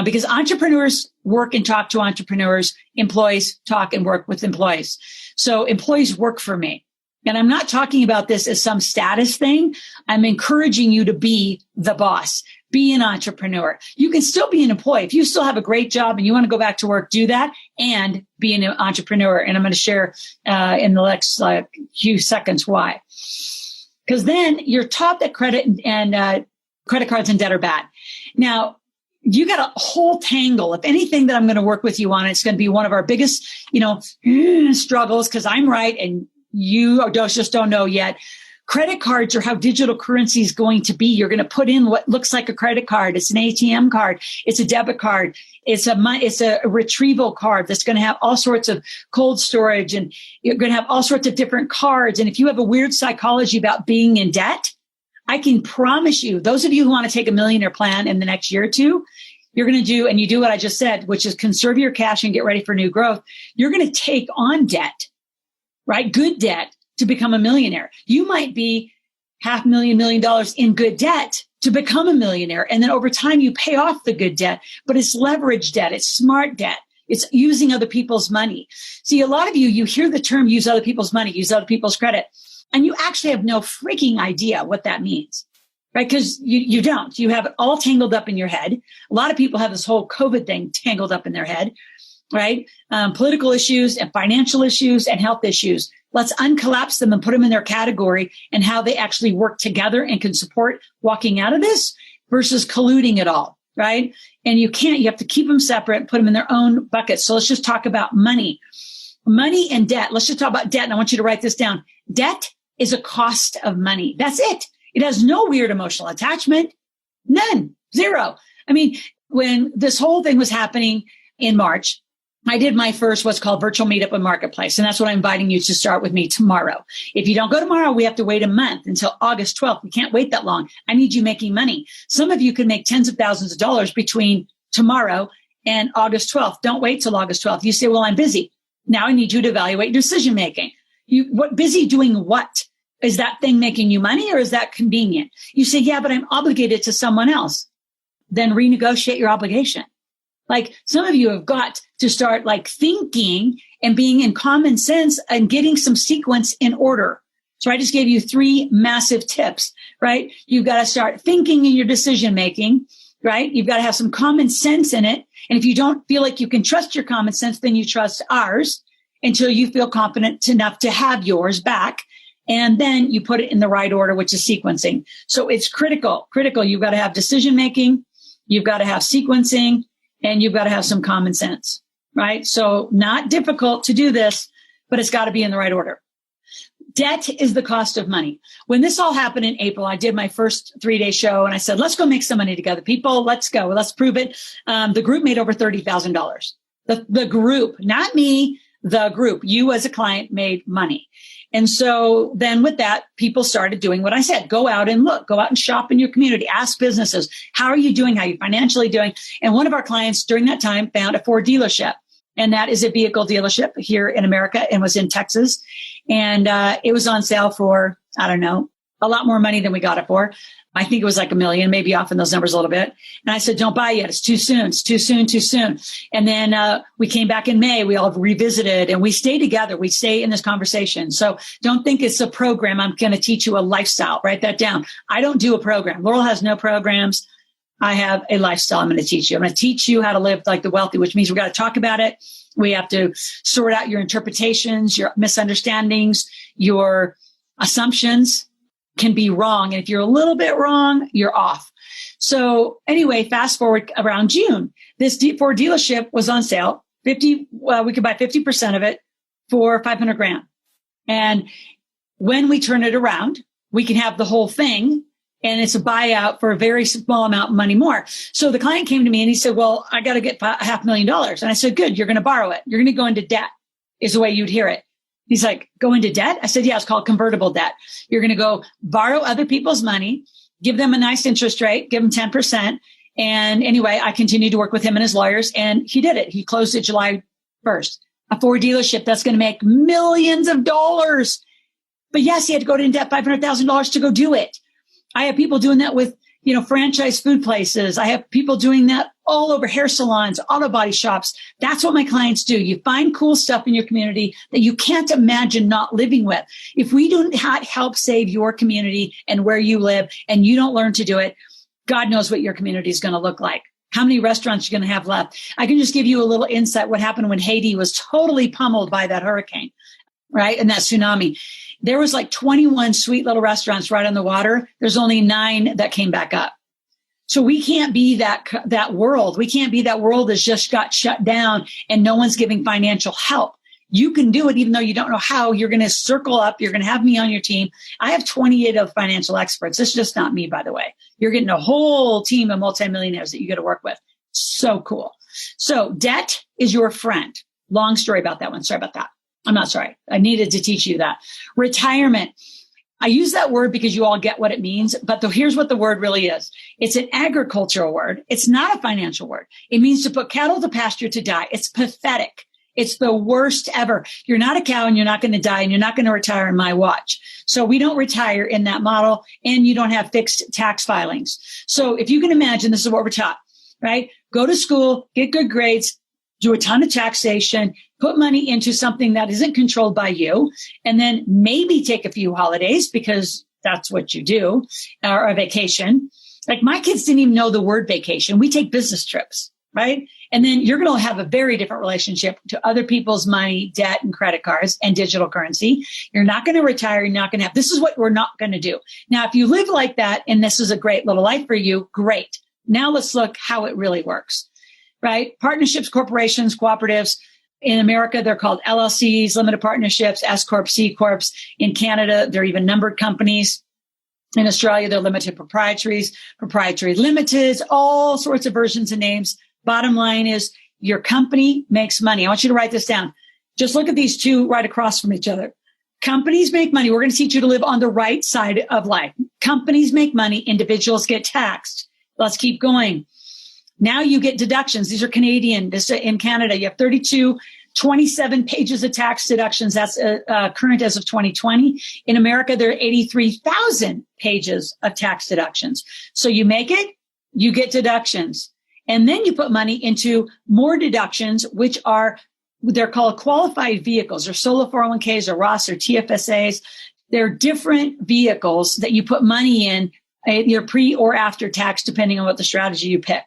because entrepreneurs work and talk to entrepreneurs. Employees talk and work with employees. So employees work for me. And I'm not talking about this as some status thing. I'm encouraging you to be the boss, be an entrepreneur. You can still be an employee. If you still have a great job and you want to go back to work, do that and be an entrepreneur. And I'm going to share in the next few seconds why. Because then you're taught that credit and credit cards and debt are bad. Now, you got a whole tangle. If anything that I'm going to work with you on, it's going to be one of our biggest, struggles because I'm right and you just don't know yet. Credit cards are how digital currency is going to be. You're going to put in what looks like a credit card. It's an ATM card. It's a debit card. It's a retrieval card that's going to have all sorts of cold storage, and you're going to have all sorts of different cards. And if you have a weird psychology about being in debt, I can promise you, those of you who want to take a millionaire plan in the next year or two, you're going to do, and you do what I just said, which is conserve your cash and get ready for new growth. You're going to take on debt, right? Good debt to become a millionaire. You might be $500,000, $1 million in good debt to become a millionaire. And then over time, you pay off the good debt, but it's leverage debt. It's smart debt. It's using other people's money. See, a lot of you hear the term use other people's money, use other people's credit, and you actually have no freaking idea what that means, right? Because you don't. You have it all tangled up in your head. A lot of people have this whole COVID thing tangled up in their head, right? Political issues and financial issues and health issues. Let's uncollapse them and put them in their category and how they actually work together and can support walking out of this versus colluding it all, right? And you have to keep them separate, put them in their own buckets. So let's just talk about money. Money and debt. Let's just talk about debt. And I want you to write this down. Debt is a cost of money. That's it. It has no weird emotional attachment. None. Zero. I mean, when this whole thing was happening in March, I did my first what's called virtual meetup and marketplace. And that's what I'm inviting you to start with me tomorrow. If you don't go tomorrow, we have to wait a month until August 12th. We can't wait that long. I need you making money. Some of you can make tens of thousands of dollars between tomorrow and August 12th. Don't wait till August 12th. You say, well, I'm busy. Now I need you to evaluate your decision making. Busy doing what? Is that thing making you money or is that convenient? You say, yeah, but I'm obligated to someone else. Then renegotiate your obligation. Like some of you have got to start thinking and being in common sense and getting some sequence in order. So I just gave you 3 massive tips, right? You've got to start thinking in your decision making, right? You've got to have some common sense in it. And if you don't feel like you can trust your common sense, then you trust ours until you feel confident enough to have yours back. And then you put it in the right order, which is sequencing. So it's critical. You've got to have decision making. You've got to have sequencing, and you've got to have some common sense, right? So not difficult to do this, but it's got to be in the right order. Debt is the cost of money. When this all happened in April, I did my first 3-day show and I said, let's go make some money together. People, let's go. Let's prove it. The group made over $30,000. The group, not me, the group. You as a client made money. And so then with that, people started doing what I said. Go out and look, go out and shop in your community, ask businesses, how are you doing? How are you financially doing? And one of our clients during that time found a Ford dealership. And that is a vehicle dealership here in America and was in Texas. And it was on sale for, I don't know, a lot more money than we got it for. I think it was like $1 million, maybe off in those numbers a little bit. And I said, don't buy yet. It's too soon. It's too soon, too soon. And then we came back in May. We all revisited and we stay together. We stay in this conversation. So don't think it's a program. I'm going to teach you a lifestyle. Write that down. I don't do a program. Loral has no programs. I have a lifestyle I'm going to teach you. I'm going to teach you how to live like the wealthy, which means we've got to talk about it. We have to sort out your interpretations, your misunderstandings, your assumptions can be wrong. And if you're a little bit wrong, you're off. So anyway, fast forward around June, this Ford dealership was on sale. We could buy 50% of it for $500,000. And when we turn it around, we can have the whole thing. And it's a buyout for a very small amount of money more. So the client came to me and he said, well, I got to get $500,000. And I said, good, you're going to borrow it. You're going to go into debt is the way you'd hear it. He's like, go into debt? I said, yeah, it's called convertible debt. You're going to go borrow other people's money, give them a nice interest rate, give them 10%. And anyway, I continued to work with him and his lawyers and he did it. He closed it July 1st. A Ford dealership that's going to make millions of dollars. But yes, he had to go into debt $500,000 to go do it. I have people doing that with, franchise food places. I have people doing that all over hair salons, auto body shops. That's what my clients do. You find cool stuff in your community that you can't imagine not living with. If we don't help save your community and where you live and you don't learn to do it, God knows what your community is going to look like. How many restaurants you're going to have left? I can just give you a little insight what happened when Haiti was totally pummeled by that hurricane, right? And that tsunami. There was like 21 sweet little restaurants right on the water. There's only 9 that came back up. So we can't be that world. We can't be that world that's just got shut down and no one's giving financial help. You can do it even though you don't know how. You're going to circle up. You're going to have me on your team. I have 28 of financial experts. This is just not me, by the way. You're getting a whole team of multimillionaires that you get to work with. So cool. So debt is your friend. Long story about that one. Sorry about that. I'm not sorry. I needed to teach you that. Retirement. I use that word because you all get what it means, but here's what the word really is. It's an agricultural word. It's not a financial word. It means to put cattle to pasture to die. It's pathetic. It's the worst ever. You're not a cow and you're not going to die and you're not going to retire in my watch. So we don't retire in that model and you don't have fixed tax filings. So if you can imagine, this is what we're taught, right? Go to school, get good grades, do a ton of taxation, put money into something that isn't controlled by you, and then maybe take a few holidays because that's what you do, or a vacation. Like my kids didn't even know the word vacation. We take business trips, right? And then you're going to have a very different relationship to other people's money, debt, and credit cards and digital currency. You're not going to retire. You're not going to have, this is what we're not going to do. Now, if you live like that, and this is a great little life for you, great. Now let's look how it really works. Right? Partnerships, corporations, cooperatives. In America, they're called LLCs, limited partnerships, S Corp, C Corps. In Canada, they're even numbered companies. In Australia, they're limited proprietaries, proprietary limiteds, all sorts of versions and names. Bottom line is your company makes money. I want you to write this down. Just look at these two right across from each other. Companies make money. We're going to teach you to live on the right side of life. Companies make money. Individuals get taxed. Let's keep going. Now you get deductions. These are Canadian. In Canada, you have 27 pages of tax deductions. That's current as of 2020. In America, there are 83,000 pages of tax deductions. So you make it, you get deductions. And then you put money into more deductions, which they're called qualified vehicles or solo 401ks or Roths or TFSAs. They're different vehicles that you put money in either pre or after tax, depending on what the strategy you pick.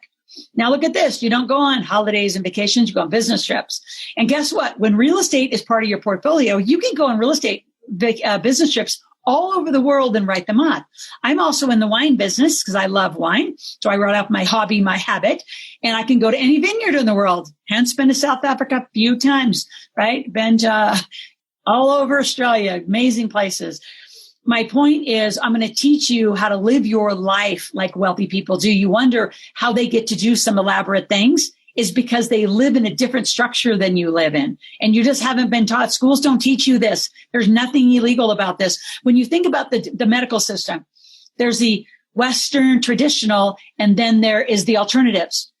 Now look at this. You don't go on holidays and vacations. You go on business trips. And guess what? When real estate is part of your portfolio, you can go on real estate business trips all over the world and write them off. I'm also in the wine business because I love wine. So I wrote off my hobby, my habit, and I can go to any vineyard in the world. Hence been to South Africa a few times, right? Been to all over Australia, amazing places. My point is I'm going to teach you how to live your life like wealthy people do. You wonder how they get to do some elaborate things is because they live in a different structure than you live in. And you just haven't been taught. Schools don't teach you this. There's nothing illegal about this. When you think about the medical system, there's the Western traditional, and then there is the alternatives.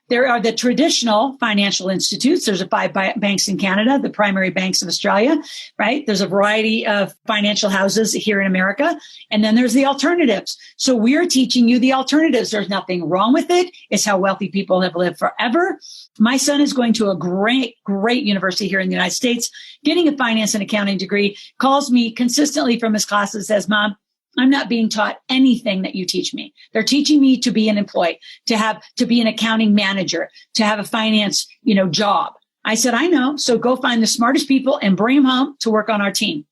There are the traditional financial institutes. There's 5 banks in Canada, the primary banks of Australia, right? There's a variety of financial houses here in America. And then there's the alternatives. So we're teaching you the alternatives. There's nothing wrong with it. It's how wealthy people have lived forever. My son is going to a great university here in the United States, getting a finance and accounting degree, calls me consistently from his classes, says, Mom, I'm not being taught anything that you teach me. They're teaching me to be an employee, to be an accounting manager, to have a finance, job. I said, I know. So go find the smartest people and bring them home to work on our team.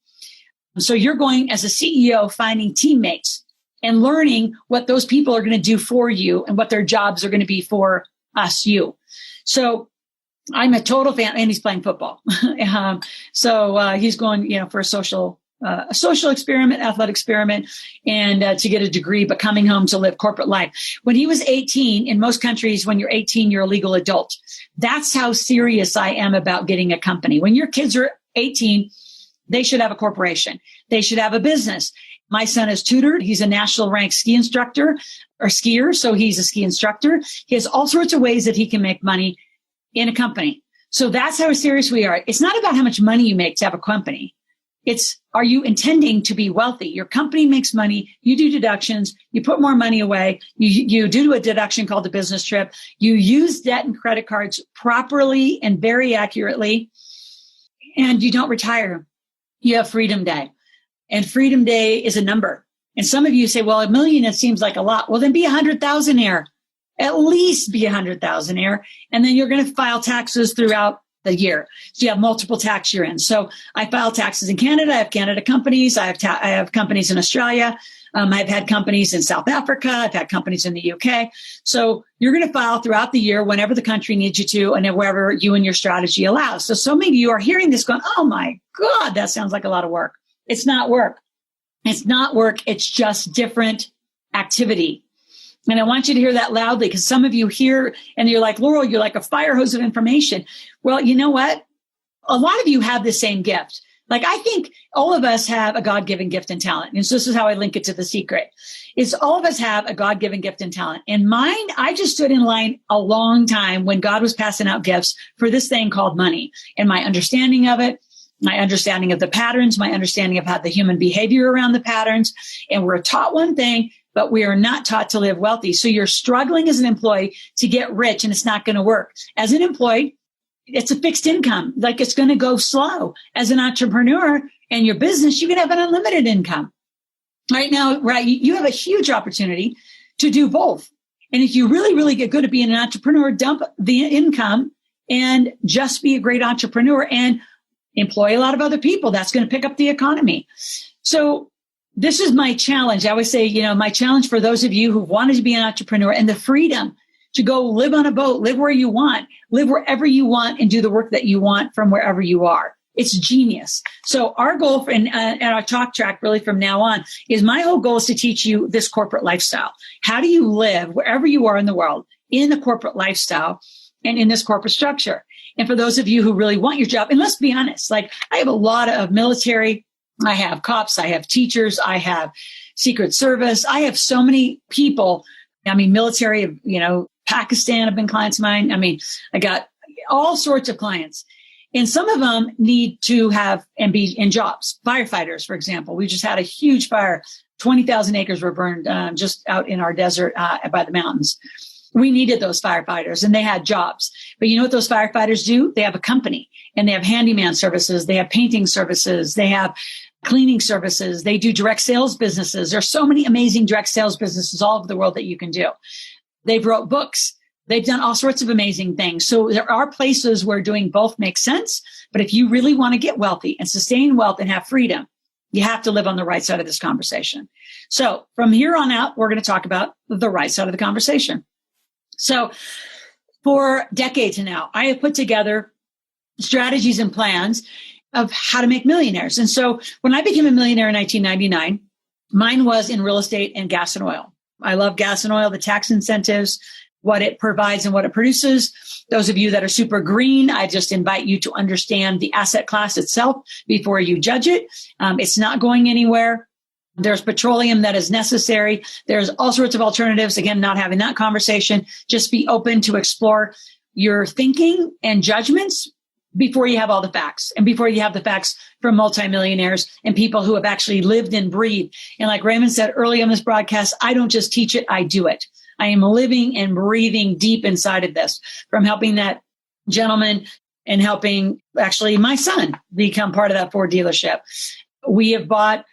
So you're going as a CEO, finding teammates and learning what those people are going to do for you and what their jobs are going to be for you. So I'm a total fan, and he's playing football. So he's going, for a social experiment, athletic experiment, and to get a degree, but coming home to live corporate life. When he was 18, in most countries, when you're 18, you're a legal adult. That's how serious I am about getting a company. When your kids are 18, they should have a corporation. They should have a business. My son is tutored. He's a national ranked ski instructor or skier. So he's a ski instructor. He has all sorts of ways that he can make money in a company. So that's how serious we are. It's not about how much money you make to have a company. It's, are you intending to be wealthy? Your company makes money. You do deductions. You put more money away. You do a deduction called a business trip. You use debt and credit cards properly and very accurately. And you don't retire. You have Freedom Day. And Freedom Day is a number. And some of you say, well, 1 million, it seems like a lot. Well, then be 100,000-aire. At least be 100,000-aire. And then you're going to file taxes throughout the year. So you have multiple tax year ends. So I file taxes in Canada. I have Canada companies. I have companies in Australia. I've had companies in South Africa. I've had companies in the UK. So you're going to file throughout the year whenever the country needs you to and wherever you and your strategy allows. So many of you are hearing this going, oh my God, that sounds like a lot of work. It's not work. It's not work. It's just different activity. And I want you to hear that loudly, because some of you hear and you're like, Loral, you're like a fire hose of information. Well, you know what? A lot of you have the same gift. Like, I think all of us have a God-given gift and talent. And so this is how I link it to the secret. Is all of us have a God-given gift and talent. And mine, I just stood in line a long time when God was passing out gifts for this thing called money. And my understanding of it, my understanding of the patterns, my understanding of how the human behavior around the patterns. And we're taught one thing, but we are not taught to live wealthy. So you're struggling as an employee to get rich, and it's not going to work. As an employee, it's a fixed income. Like, it's going to go slow. As an entrepreneur and your business, you can have an unlimited income. Right now, right? You have a huge opportunity to do both. And if you really, really get good at being an entrepreneur, dump the income and just be a great entrepreneur and employ a lot of other people. That's going to pick up the economy. So this is my challenge. I always say, my challenge for those of you who wanted to be an entrepreneur and the freedom to go live on a boat, live where you want, live wherever you want, and do the work that you want from wherever you are. It's genius. So our goal and our talk track really from now on is, my whole goal is to teach you this corporate lifestyle. How do you live wherever you are in the world in the corporate lifestyle and in this corporate structure? And for those of you who really want your job, and let's be honest, like, I have a lot of military, I have cops, I have teachers, I have Secret Service. I have so many people. I mean, military, Pakistan have been clients of mine. I mean, I got all sorts of clients. And some of them need to have and be in jobs. Firefighters, for example. We just had a huge fire. 20,000 acres were burned just out in our desert by the mountains. We needed those firefighters, and they had jobs. But you know what those firefighters do? They have a company, and they have handyman services. They have painting services. They have cleaning services. They do direct sales businesses. There's so many amazing direct sales businesses all over the world that you can do. They've wrote books. They've done all sorts of amazing things. So there are places where doing both makes sense. But if you really want to get wealthy and sustain wealth and have freedom, You have to live on the right side of this conversation. So from here on out, we're going to talk about the right side of the conversation. So for decades now, I have put together strategies and plans of how to make millionaires. And so when I became a millionaire in 1999, mine was in real estate and gas and oil. I love gas and oil, the tax incentives, what it provides and what it produces. Those of you that are super green, I just invite you to understand the asset class itself before you judge it. It's not going anywhere. There's petroleum that is necessary. There's all sorts of alternatives. Again, not having that conversation. Just be open to explore your thinking and judgments before you have all the facts and before you have the facts from multimillionaires and people who have actually lived and breathed. And like Raymond said early on this broadcast, I don't just teach it, I do it. I am living and breathing deep inside of this, from helping that gentleman and helping actually my son become part of that Ford dealership. We have bought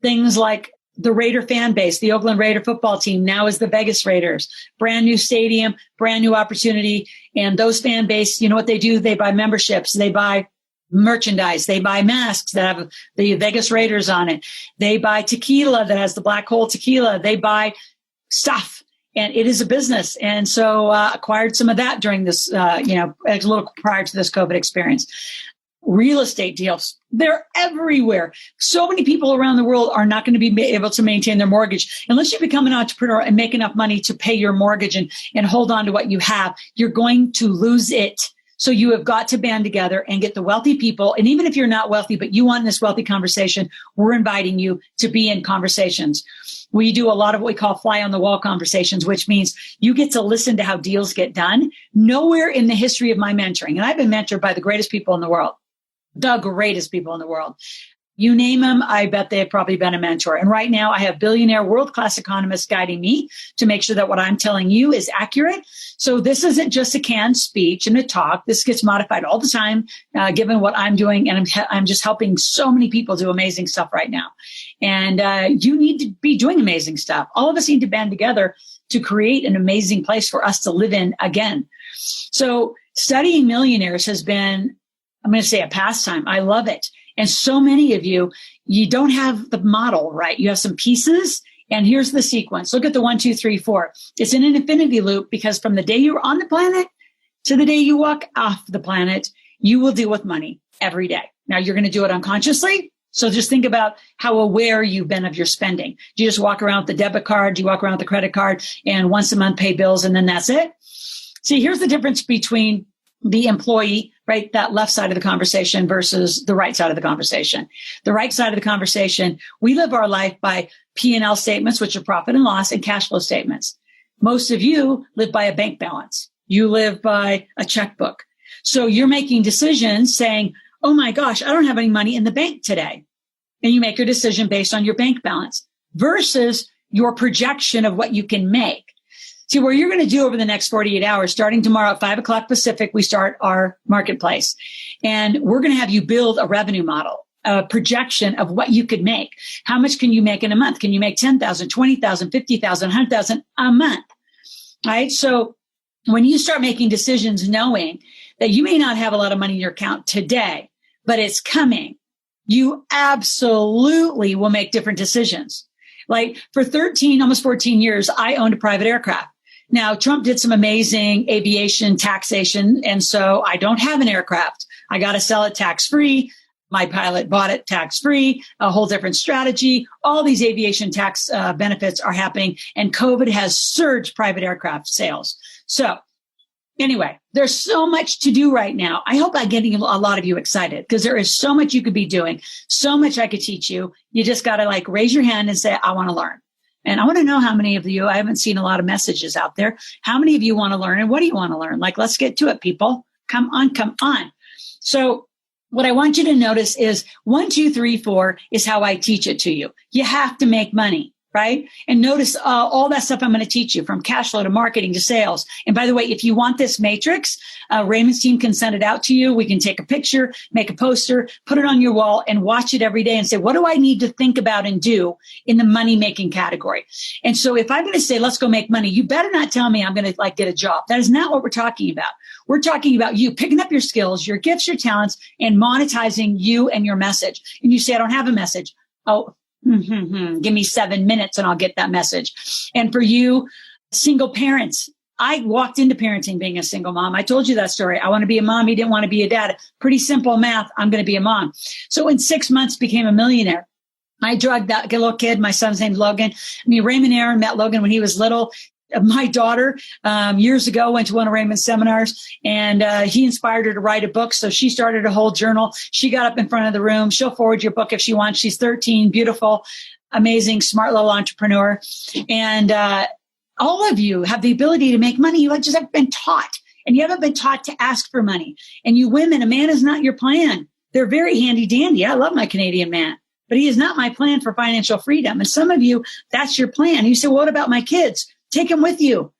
things like the Raider fan base, the Oakland Raider football team now is the Vegas Raiders, brand new stadium, brand new opportunity. And those fan base, you know what they do? They buy memberships, they buy merchandise, they buy masks that have the Vegas Raiders on it. They buy tequila that has the Black Hole tequila. They buy stuff. And it is a business. And so acquired some of that during this, a little prior to this COVID experience. Real estate deals, they're everywhere. So many people around the world are not going to be able to maintain their mortgage. Unless you become an entrepreneur and make enough money to pay your mortgage and hold on to what you have, you're going to lose it. So you have got to band together and get the wealthy people. And even if you're not wealthy, but you want this wealthy conversation, we're inviting you to be in conversations. We do a lot of what we call fly on the wall conversations, which means you get to listen to how deals get done. Nowhere in the history of my mentoring, and I've been mentored by the greatest people in the world, the greatest people in the world. You name them, I bet they've probably been a mentor. And right now I have billionaire world-class economists guiding me to make sure that what I'm telling you is accurate. So this isn't just a canned speech and a talk. This gets modified all the time, given what I'm doing. And I'm just helping so many people do amazing stuff right now. And you need to be doing amazing stuff. All of us need to band together to create an amazing place for us to live in again. So studying millionaires has been, I'm going to say, a pastime. I love it. And so many of you, you don't have the model, right? You have some pieces, and here's the sequence. Look at the 1, 2, 3, 4. It's in an infinity loop, because from the day you're on the planet to the day you walk off the planet, you will deal with money every day. Now, you're going to do it unconsciously. So just think about how aware you've been of your spending. Do you just walk around with the debit card? Do you walk around with the credit card and once a month pay bills and then that's it? See, here's the difference between the employee, right? That left side of the conversation versus the right side of the conversation. The right side of the conversation, we live our life by P&L statements, which are profit and loss, and cash flow statements. Most of you live by a bank balance. You live by a checkbook. So you're making decisions saying, oh my gosh, I don't have any money in the bank today. And you make your decision based on your bank balance versus your projection of what you can make. See, what you're going to do over the next 48 hours, starting tomorrow at 5 o'clock Pacific, we start our marketplace. And we're going to have you build a revenue model, a projection of what you could make. How much can you make in a month? Can you make 10,000, 20,000, 50,000, 100,000 a month? Right? So when you start making decisions knowing that you may not have a lot of money in your account today, but it's coming, you absolutely will make different decisions. Like for 13, almost 14 years, I owned a private aircraft. Now, Trump did some amazing aviation taxation, and so I don't have an aircraft. I got to sell it tax-free. My pilot bought it tax-free, a whole different strategy. All these aviation tax benefits are happening, and COVID has surged private aircraft sales. So anyway, there's so much to do right now. I hope I'm getting a lot of you excited because there is so much you could be doing, so much I could teach you. You just got to raise your hand and say, I want to learn. And I want to know how many of you, I haven't seen a lot of messages out there. How many of you want to learn and what do you want to learn? Let's get to it, people. Come on, come on. So what I want you to notice is 1, 2, 3, 4 is how I teach it to you. You have to make money. Right? And notice all that stuff I'm going to teach you, from cash flow to marketing to sales. And by the way, if you want this matrix, Raymond's team can send it out to you. We can take a picture, make a poster, put it on your wall and watch it every day and say, what do I need to think about and do in the money making category? And so if I'm going to say, let's go make money, you better not tell me I'm going to get a job. That is not what we're talking about. We're talking about you picking up your skills, your gifts, your talents, and monetizing you and your message. And you say, I don't have a message. Oh, give me 7 minutes and I'll get that message. And for you, single parents, I walked into parenting being a single mom. I told you that story. I want to be a mom. You didn't want to be a dad. Pretty simple math. I'm going to be a mom. So in 6 months, became a millionaire. I drugged that little kid. My son's named Logan. Raymond Aaron met Logan when he was little. My daughter, years ago, went to one of Raymond's seminars, and he inspired her to write a book. So she started a whole journal. She got up in front of the room. She'll forward your book if she wants. She's 13, beautiful, amazing, smart little entrepreneur. And all of you have the ability to make money. You just haven't been taught, and you haven't been taught to ask for money. And you women, a man is not your plan. They're very handy dandy. I love my Canadian man, but he is not my plan for financial freedom. And some of you, that's your plan. You say, well, what about my kids? Take them with you.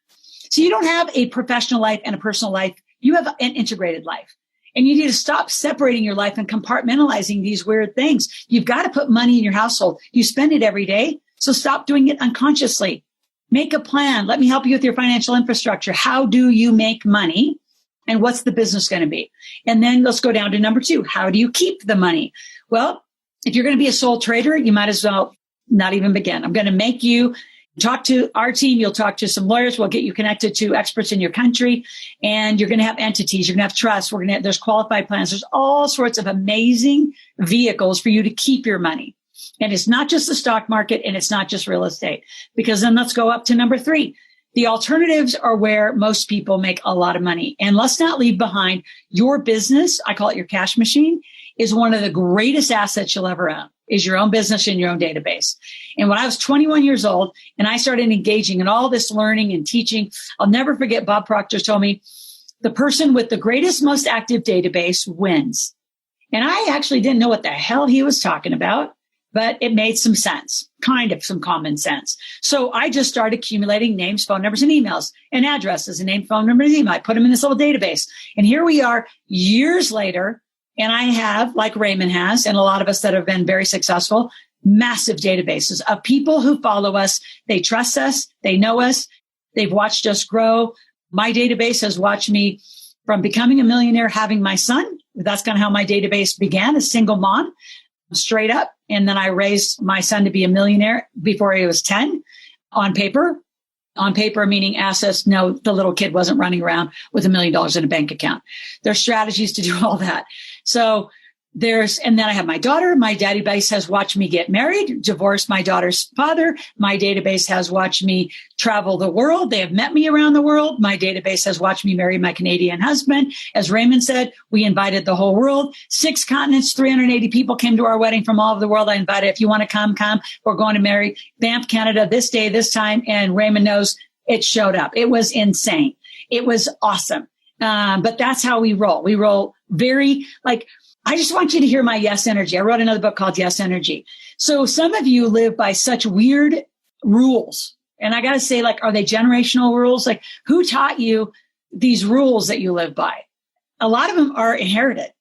So you don't have a professional life and a personal life. You have an integrated life. And you need to stop separating your life and compartmentalizing these weird things. You've got to put money in your household. You spend it every day. So stop doing it unconsciously. Make a plan. Let me help you with your financial infrastructure. How do you make money? And what's the business going to be? And then let's go down to number 2. How do you keep the money? Well, if you're going to be a sole trader, you might as well not even begin. I'm going to make you talk to our team. You'll talk to some lawyers. We'll get you connected to experts in your country, and you're going to have entities. You're going to have trusts. There's qualified plans. There's all sorts of amazing vehicles for you to keep your money. And it's not just the stock market, and it's not just real estate, because then let's go up to number 3. The alternatives are where most people make a lot of money. And let's not leave behind your business. I call it your cash machine, is one of the greatest assets you'll ever own, is your own business and your own database. And when I was 21 years old and I started engaging in all this learning and teaching, I'll never forget Bob Proctor told me, the person with the greatest, most active database wins. And I actually didn't know what the hell he was talking about, but it made some sense, kind of some common sense. So I just started accumulating names, phone numbers, and emails, and addresses, and name, phone number, and email. I put them in this little database. And here we are years later. And I have, like Raymond has, and a lot of us that have been very successful, massive databases of people who follow us. They trust us. They know us. They've watched us grow. My database has watched me from becoming a millionaire, having my son. That's kind of how my database began, a single mom, straight up. And then I raised my son to be a millionaire before he was 10 on paper. On paper, meaning assets. No, the little kid wasn't running around with $1 million in a bank account. There's strategies to do all that. So and then I have my daughter. My database has watched me get married, divorce my daughter's father. My database has watched me travel the world. They have met me around the world. My database has watched me marry my Canadian husband. As Raymond said, we invited the whole world. 6 continents, 380 people came to our wedding from all over the world. I invited, if you want to come. We're going to marry Banff, Canada, this day, this time. And Raymond knows it showed up. It was insane. It was awesome. But that's how we roll. We roll very I just want you to hear my yes energy. I wrote another book called Yes Energy. So some of you live by such weird rules. And I got to say, are they generational rules? Who taught you these rules that you live by? A lot of them are inherited.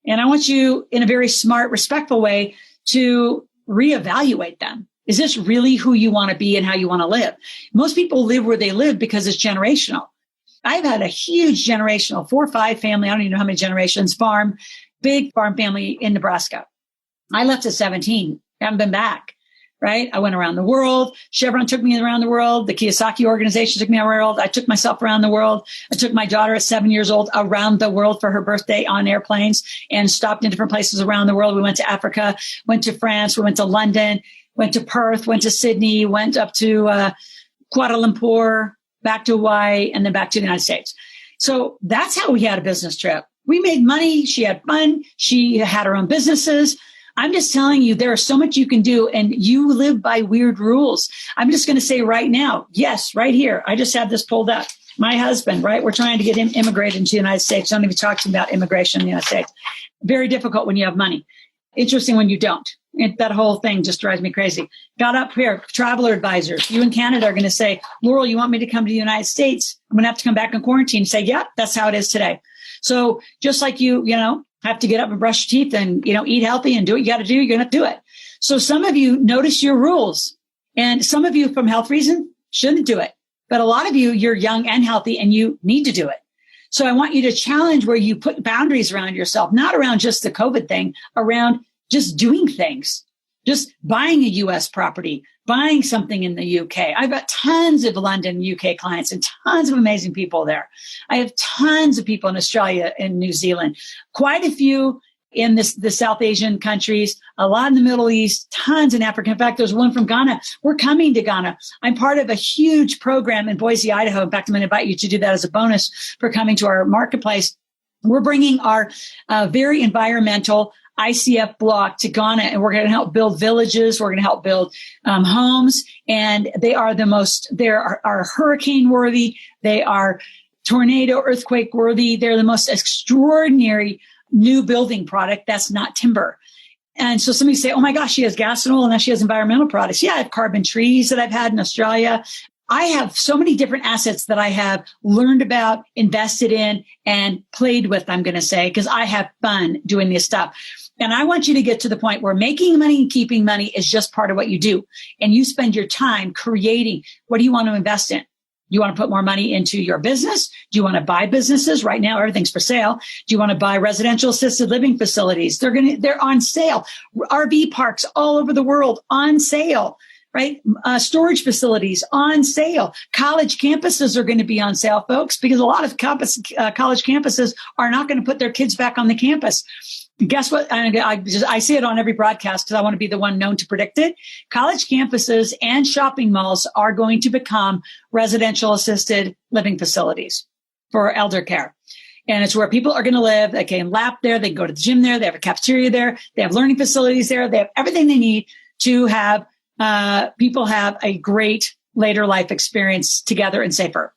And I want you, in a very smart, respectful way, to reevaluate them. Is this really who you want to be and how you want to live? Most people live where they live because it's generational. I've had a huge generational 4 or 5 family. I don't even know how many generations big farm family in Nebraska. I left at 17. I haven't been back, right? I went around the world. Chevron took me around the world. The Kiyosaki organization took me around the world. I took myself around the world. I took my daughter at 7 years old around the world for her birthday on airplanes and stopped in different places around the world. We went to Africa, went to France, we went to London, went to Perth, went to Sydney, went up to Kuala Lumpur, back to Hawaii, and then back to the United States. So that's how we had a business trip. We made money. She had fun. She had her own businesses. I'm just telling you, there is so much you can do, and you live by weird rules. I'm just going to say right now, yes, right here. I just had this pulled up. My husband, right? We're trying to get him immigrated into the United States. Don't even talk to him about immigration in the United States. Very difficult when you have money. Interesting when you don't. That whole thing just drives me crazy. Got up here, traveler advisors. You in Canada are going to say, Loral, you want me to come to the United States? I'm going to have to come back in quarantine and say, yeah, that's how it is today. So just like you have to get up and brush your teeth and, eat healthy and do what you got to do, you're going to do it. So some of you notice your rules, and some of you from health reasons shouldn't do it. But a lot of you, you're young and healthy and you need to do it. So I want you to challenge where you put boundaries around yourself, not around just the COVID thing, around just doing things. just buying a US property, buying something in the UK. I've got tons of London, UK clients and tons of amazing people there. I have tons of people in Australia and New Zealand, quite a few in the South Asian countries, a lot in the Middle East, tons in Africa. In fact, there's one from Ghana. We're coming to Ghana. I'm part of a huge program in Boise, Idaho. In fact, I'm going to invite you to do that as a bonus for coming to our marketplace. We're bringing our very environmental ICF block to Ghana, and we're going to help build villages. We're going to help build homes, and they are hurricane worthy. They are tornado, earthquake worthy. They're the most extraordinary new building product that's not timber. And so somebody say, oh my gosh, she has gas and oil and now she has environmental products. Yeah, I have carbon trees that I've had in Australia. I have so many different assets that I have learned about, invested in, and played with, I'm going to say, because I have fun doing this stuff. And I want you to get to the point where making money and keeping money is just part of what you do. And you spend your time creating, what do you want to invest in? You want to put more money into your business? Do you want to buy businesses? Right now, everything's for sale. Do you want to buy residential assisted living facilities? They're on sale. RV parks all over the world on sale, right? Storage facilities on sale. College campuses are going to be on sale, folks, because a lot of college campuses are not going to put their kids back on the campus. Guess what? I say it on every broadcast because I want to be the one known to predict it. College campuses and shopping malls are going to become residential assisted living facilities for elder care. And it's where people are going to live. They can lap there. They can go to the gym there. They have a cafeteria there. They have learning facilities there. They have everything they need to have people have a great later life experience together and safer.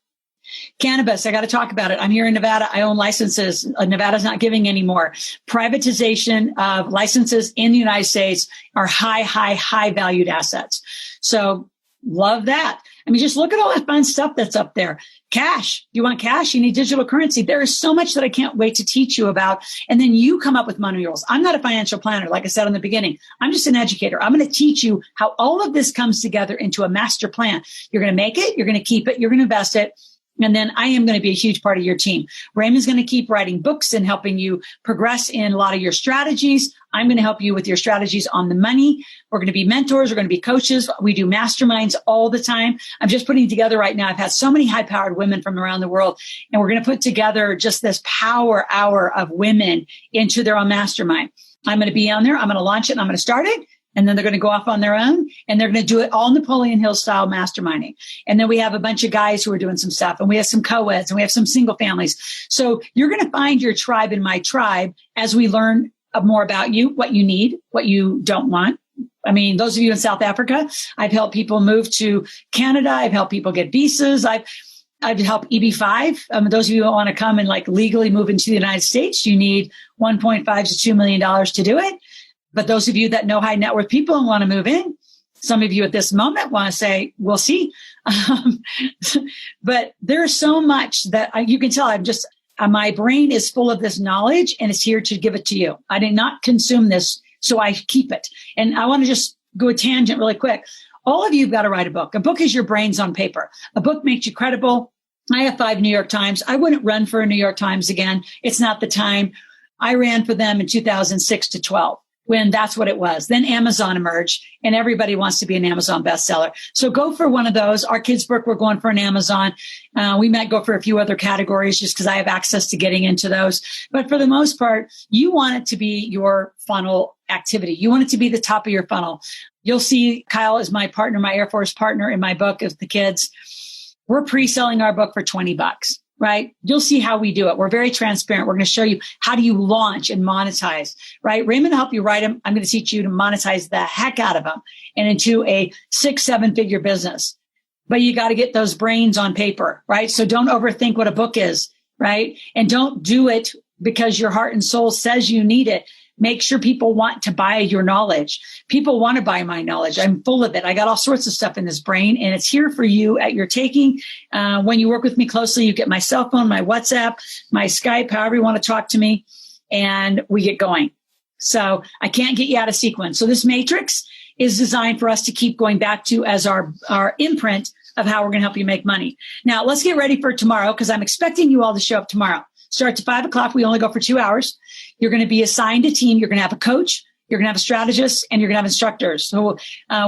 Cannabis, I got to talk about it. I'm here in Nevada. I own licenses. Nevada's not giving anymore. Privatization of licenses in the United States are high valued assets. So love that. I mean, just look at all that fun stuff that's up there. Cash. You want cash? You need digital currency. There is so much that I can't wait to teach you about. And then you come up with money rules. I'm not a financial planner, like I said in the beginning. I'm just an educator. I'm going to teach you how all of this comes together into a master plan. You're going to make it. You're going to keep it. You're going to invest it. And then I am going to be a huge part of your team. Raymond's going to keep writing books and helping you progress in a lot of your strategies. I'm going to help you with your strategies on the money. We're going to be mentors. We're going to be coaches. We do masterminds all the time. I'm just putting together right now. I've had so many high-powered women from around the world, and we're going to put together just this power hour of women into their own mastermind. I'm going to be on there. I'm going to launch it and I'm going to start it. And then they're going to go off on their own and they're going to do it all Napoleon Hill style masterminding. And then we have a bunch of guys who are doing some stuff, and we have some co-eds and we have some single families. So you're going to find your tribe in my tribe as we learn more about you, what you need, what you don't want. I mean, those of you in South Africa, I've helped people move to Canada. I've helped people get visas. I've helped EB5. Those of you who want to come and like legally move into the United States, you need $1.5 to $2 million to do it. But those of you that know high net worth people and want to move in, some of you at this moment want to say, we'll see. But there's so much that you can tell my brain is full of this knowledge and it's here to give it to you. I did not consume this, so I keep it. And I want to just go a tangent really quick. All of you have got to write a book. A book is your brains on paper. A book makes you credible. I have 5 New York Times. I wouldn't run for a New York Times again. It's not the time. I ran for them in 2006 to 12. When that's what it was. Then Amazon emerged and everybody wants to be an Amazon bestseller. So go for one of those. Our kids' book, we're going for an Amazon. We might go for a few other categories just because I have access to getting into those. But for the most part, you want it to be your funnel activity. You want it to be the top of your funnel. You'll see Kyle is my partner, my Air Force partner in my book of the kids. We're pre-selling our book for $20. Right? You'll see how we do it. We're very transparent. We're going to show you how do you launch and monetize, right? Raymond will help you write them. I'm going to teach you to monetize the heck out of them and into a 6-7 figure business. But you got to get those brains on paper, right? So don't overthink what a book is, right? And don't do it because your heart and soul says you need it. Make sure people want to buy your knowledge. People want to buy my knowledge. I'm full of it. I got all sorts of stuff in this brain, and it's here for you at your taking. When you work with me closely, you get my cell phone, my WhatsApp, my Skype, however you want to talk to me, and we get going. So I can't get you out of sequence. So this matrix is designed for us to keep going back to as our imprint of how we're going to help you make money. Now, let's get ready for tomorrow because I'm expecting you all to show up tomorrow. Starts at 5 o'clock. We only go for 2 hours. You're going to be assigned a team. You're going to have a coach. You're going to have strategists and you're going to have instructors. So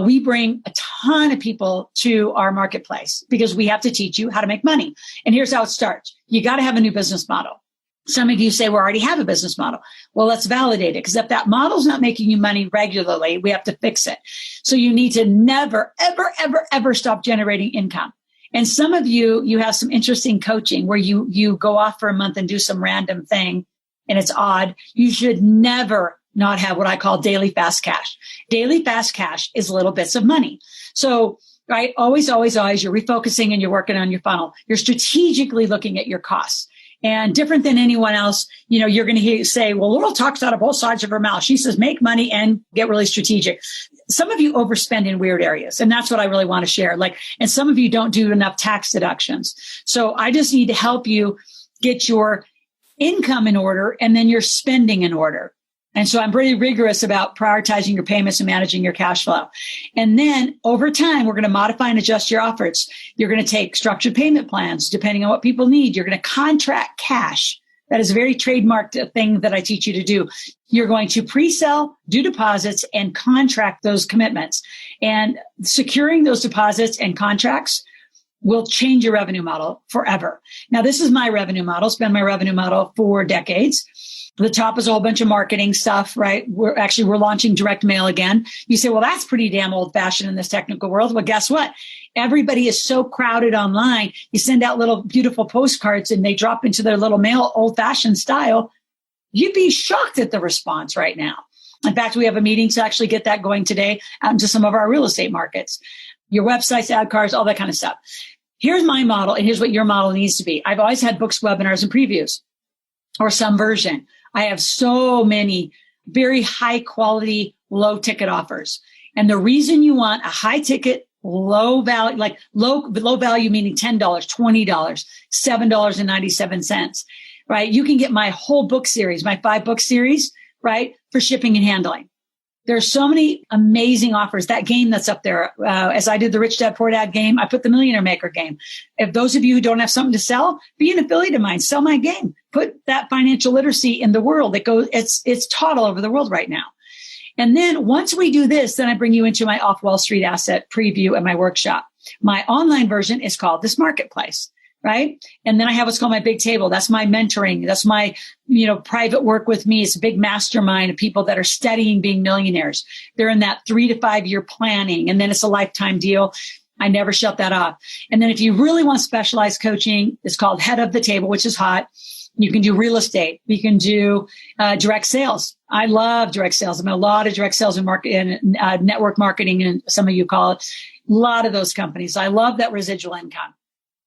we bring a ton of people to our marketplace because we have to teach you how to make money. And here's how it starts. You got to have a new business model. Some of you say, we already have a business model. Well, let's validate it, because if that model's not making you money regularly, we have to fix it. So you need to never, ever, ever, ever stop generating income. And some of you have some interesting coaching where you go off for a month and do some random thing and it's odd. You should never not have what I call daily fast cash. Daily fast cash is little bits of money. So, right, always, you're refocusing and you're working on your funnel. You're strategically looking at your costs. And different than anyone else, you're going to say, well, Loral talks out of both sides of her mouth. She says, make money and get really strategic. Some of you overspend in weird areas. And that's what I really want to share. And some of you don't do enough tax deductions. So I just need to help you get your income in order and then your spending in order. And so I'm pretty rigorous about prioritizing your payments and managing your cash flow. And then over time, we're going to modify and adjust your offers. You're going to take structured payment plans, depending on what people need. You're going to contract cash. That is a very trademarked thing that I teach you to do. You're going to pre-sell, do deposits, and contract those commitments. And securing those deposits and contracts will change your revenue model forever. Now, this is my revenue model. It's been my revenue model for decades. The top is a whole bunch of marketing stuff, right? We're launching direct mail again. You say, well, that's pretty damn old fashioned in this technical world. Well, guess what? Everybody is so crowded online. You send out little beautiful postcards and they drop into their little mail, old fashioned style. You'd be shocked at the response right now. In fact, we have a meeting to actually get that going today out into some of our real estate markets, your websites, ad cards, all that kind of stuff. Here's my model and here's what your model needs to be. I've always had books, webinars, and previews or some version. I have so many very high quality, low ticket offers. And the reason you want a high ticket, low value, like low value, meaning $10, $20, $7.97, right? You can get my whole book series, my 5-book series, right? For shipping and handling. There's so many amazing offers. That game that's up there, as I did the Rich Dad Poor Dad game, I put the Millionaire Maker game. If those of you who don't have something to sell, be an affiliate of mine, sell my game. Put that financial literacy in the world. It's taught all over the world right now. And then once we do this, then I bring you into my Off Wall Street asset preview and my workshop. My online version is called This Marketplace, right? And then I have what's called my big table. That's my mentoring. That's my, private work with me. It's a big mastermind of people that are studying being millionaires. They're in that 3 to 5 year planning. And then it's a lifetime deal. I never shut that off. And then if you really want specialized coaching, it's called Head of the Table, which is hot. You can do real estate. You can do direct sales. I love direct sales. I'm in a lot of direct sales and network marketing, and some of you call it. A lot of those companies. I love that residual income.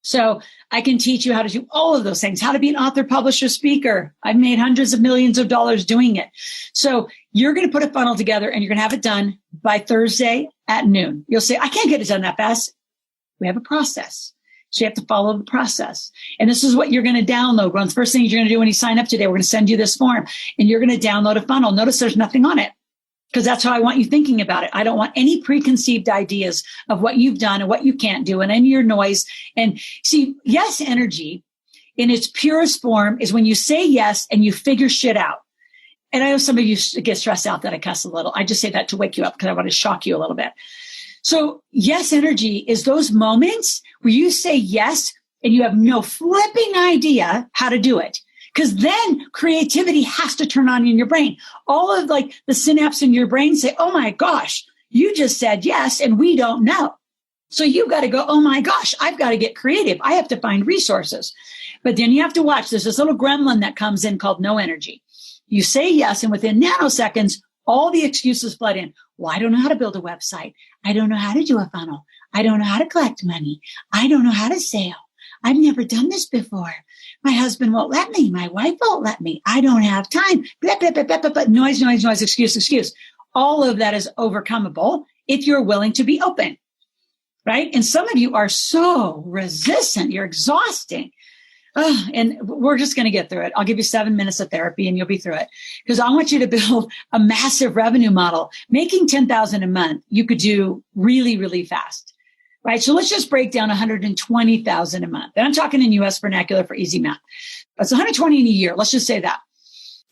So I can teach you how to do all of those things, how to be an author, publisher, speaker. I've made hundreds of millions of dollars doing it. So you're going to put a funnel together and you're going to have it done by Thursday at noon. You'll say, I can't get it done that fast. We have a process. So you have to follow the process. And this is what you're going to download. One of the first things you're going to do when you sign up today, we're going to send you this form and you're going to download a funnel. Notice there's nothing on it because that's how I want you thinking about it. I don't want any preconceived ideas of what you've done and what you can't do and any of your noise. And see, yes energy in its purest form is when you say yes and you figure shit out. And I know some of you get stressed out that I cuss a little. I just say that to wake you up because I want to shock you a little bit. So yes energy is those moments where you say yes and you have no flipping idea how to do it. Because then creativity has to turn on in your brain. All of the synapses in your brain say, oh my gosh, you just said yes and we don't know. So you got to go, oh my gosh, I've got to get creative. I have to find resources. But then you have to watch. There's this little gremlin that comes in called no energy. You say yes and within nanoseconds, all the excuses flood in. Well, I don't know how to build a website. I don't know how to do a funnel. I don't know how to collect money. I don't know how to sell. I've never done this before. My husband won't let me. My wife won't let me. I don't have time. Blah, blah, blah, blah, blah, blah. Noise, excuse. All of that is overcomeable if you're willing to be open, right? And some of you are so resistant. You're exhausting. And we're just going to get through it. I'll give you 7 minutes of therapy and you'll be through it because I want you to build a massive revenue model. Making $10,000 a month, you could do really, really fast, right? So let's just break down $120,000 a month. And I'm talking in US vernacular for easy math. That's $120 in a year. Let's just say that.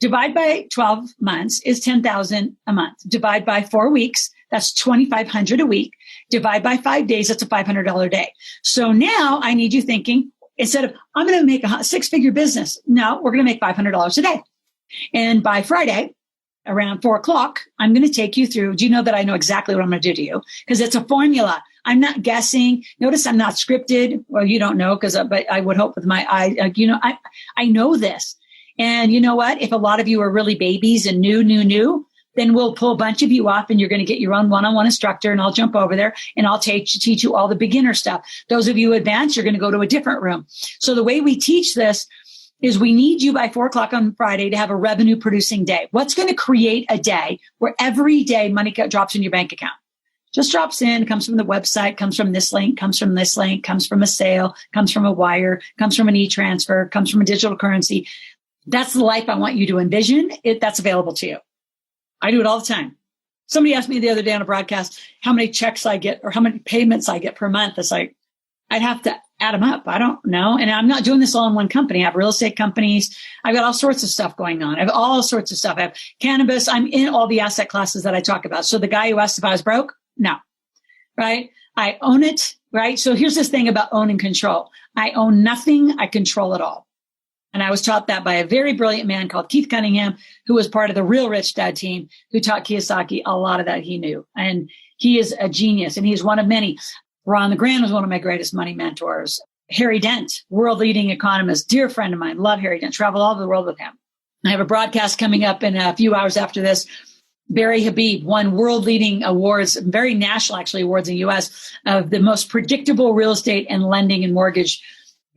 Divide by 12 months is 10,000 a month. Divide by 4 weeks, that's 2,500 a week. Divide by 5 days, that's a $500 a day. So now I need you thinking, instead of, I'm going to make a 6-figure business. No, we're going to make $500 a day. And by Friday, around 4:00, I'm going to take you through. Do you know that I know exactly what I'm going to do to you? Because it's a formula. I'm not guessing. Notice I'm not scripted. Well, you don't know but I would hope with my eye, I know this. And you know what? If a lot of you are really babies and new, then we'll pull a bunch of you off and you're going to get your own one-on-one instructor and I'll jump over there and I'll teach you all the beginner stuff. Those of you advanced, you're going to go to a different room. So the way we teach this is we need you by 4:00 on Friday to have a revenue producing day. What's going to create a day where every day money drops in your bank account? Just drops in, comes from the website, comes from this link, comes from this link, comes from a sale, comes from a wire, comes from an e-transfer, comes from a digital currency. That's the life I want you to envision. That's available to you. I do it all the time. Somebody asked me the other day on a broadcast how many checks I get or how many payments I get per month. It's like, I'd have to add them up. I don't know. And I'm not doing this all in one company. I have real estate companies. I've got all sorts of stuff going on. I have all sorts of stuff. I have cannabis. I'm in all the asset classes that I talk about. So the guy who asked if I was broke, no, right? I own it, right? So here's this thing about own and control. I own nothing. I control it all. And I was taught that by a very brilliant man called Keith Cunningham, who was part of the Real Rich Dad team, who taught Kiyosaki a lot of that he knew. And he is a genius, and he's one of many. Ron LeGrand was one of my greatest money mentors. Harry Dent, world-leading economist, dear friend of mine. Love Harry Dent. Travel all over the world with him. I have a broadcast coming up in a few hours after this. Barry Habib won world-leading awards, very national, actually, awards in the U.S. of the most predictable real estate and lending and mortgage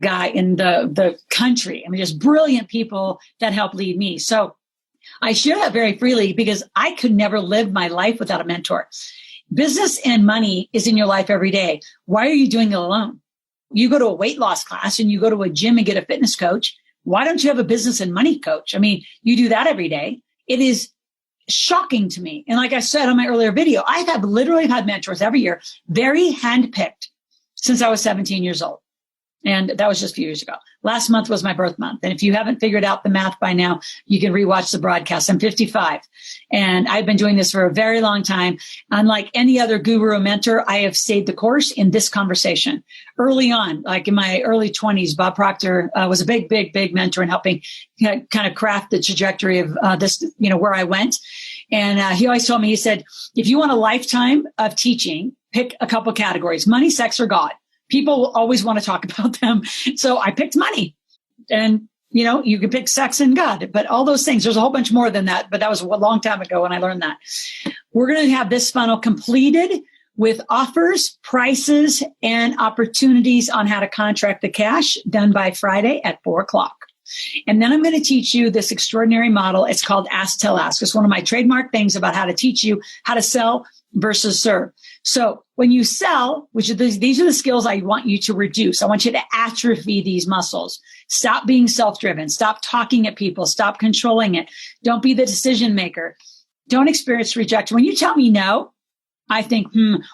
guy in the country. I mean, just brilliant people that help lead me. So I share that very freely because I could never live my life without a mentor. Business and money is in your life every day. Why are you doing it alone? You go to a weight loss class and you go to a gym and get a fitness coach. Why don't you have a business and money coach? I mean, you do that every day. It is shocking to me. And like I said on my earlier video, I have literally had mentors every year, very handpicked since I was 17 years old. And that was just a few years ago. Last month was my birth month. And if you haven't figured out the math by now, you can rewatch the broadcast. I'm 55 and I've been doing this for a very long time. Unlike any other guru or mentor, I have stayed the course in this conversation. Early on, like in my early 20s, Bob Proctor was a big mentor in helping kind of craft the trajectory of this, where I went. And he always told me, he said, if you want a lifetime of teaching, pick a couple categories: money, sex, or God. People will always want to talk about them. So I picked money. And, you can pick sex and God, but all those things, there's a whole bunch more than that. But that was a long time ago when I learned that. We're going to have this funnel completed with offers, prices, and opportunities on how to contract the cash done by Friday at 4:00. And then I'm going to teach you this extraordinary model. It's called Ask, Tell, Ask. It's one of my trademark things about how to teach you how to sell versus serve. So when you sell, these are the skills I want you to reduce. I want you to atrophy these muscles. Stop being self-driven. Stop talking at people. Stop controlling it. Don't be the decision maker. Don't experience rejection. When you tell me no, I think,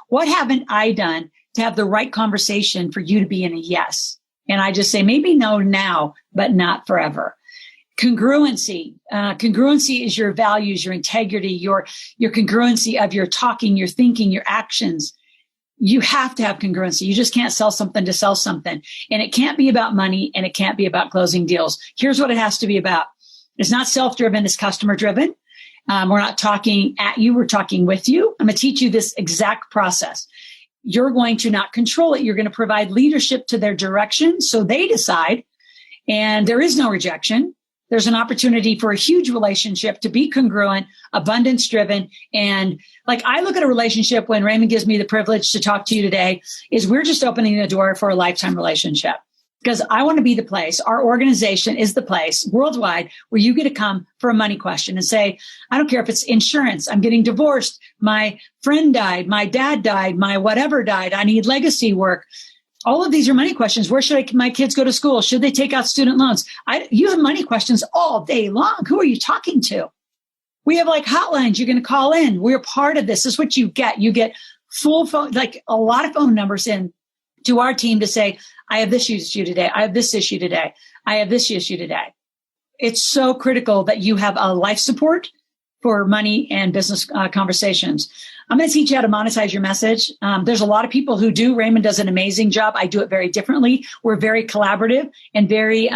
what haven't I done to have the right conversation for you to be in a yes? And I just say, maybe no now, but not forever. Congruency. Congruency is your values, your integrity, your congruency of your talking, your thinking, your actions. You have to have congruency. You just can't sell something to sell something. And it can't be about money and it can't be about closing deals. Here's what it has to be about. It's not self-driven, it's customer-driven. We're not talking at you, we're talking with you. I'm going to teach you this exact process. You're going to not control it. You're going to provide leadership to their direction so they decide. And there is no rejection. There's an opportunity for a huge relationship to be congruent, abundance driven. And like I look at a relationship when Raymond gives me the privilege to talk to you today, is we're just opening the door for a lifetime relationship. Because I want to be the place, our organization is the place worldwide where you get to come for a money question and say, I don't care if it's insurance, I'm getting divorced, my friend died, my dad died, my whatever died, I need legacy work. All of these are money questions. Where should my kids go to school? Should they take out student loans? You have money questions all day long. Who are you talking to? We have like hotlines you're going to call in. We're part of this. This is what you get. You get full phone, like a lot of phone numbers in to our team to say, I have this issue today. I have this issue today. I have this issue today. it's so critical that you have a life support for money and business conversations. I'm going to teach you how to monetize your message. There's a lot of people who do. Raymond does an amazing job. I do it very differently. We're very collaborative and very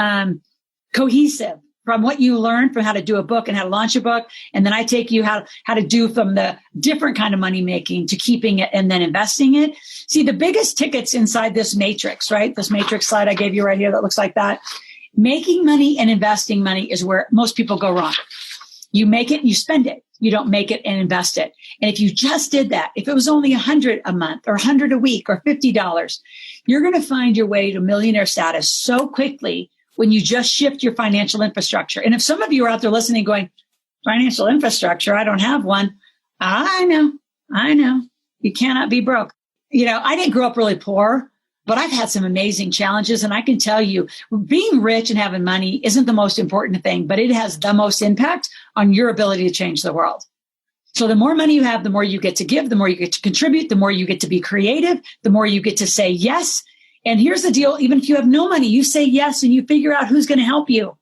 cohesive from what you learn from how to do a book and how to launch a book. And then I take you how to do from the different kind of money making to keeping it and then investing it. See, the biggest tickets inside this matrix, right? This matrix slide I gave you right here that looks like that. Making money and investing money is where most people go wrong. You make it and you spend it. You don't make it and invest it. And if you just did that, if it was only $100 a month or $100 a week or $50, you're going to find your way to millionaire status so quickly when you just shift your financial infrastructure. And if some of you are out there listening going, financial infrastructure, I don't have one. I know. You cannot be broke. I didn't grow up really poor, but I've had some amazing challenges. And I can tell you, being rich and having money isn't the most important thing, but it has the most impact on your ability to change the world. So the more money you have, the more you get to give, the more you get to contribute, the more you get to be creative, the more you get to say yes. And here's the deal. Even if you have no money, you say yes and you figure out who's going to help you.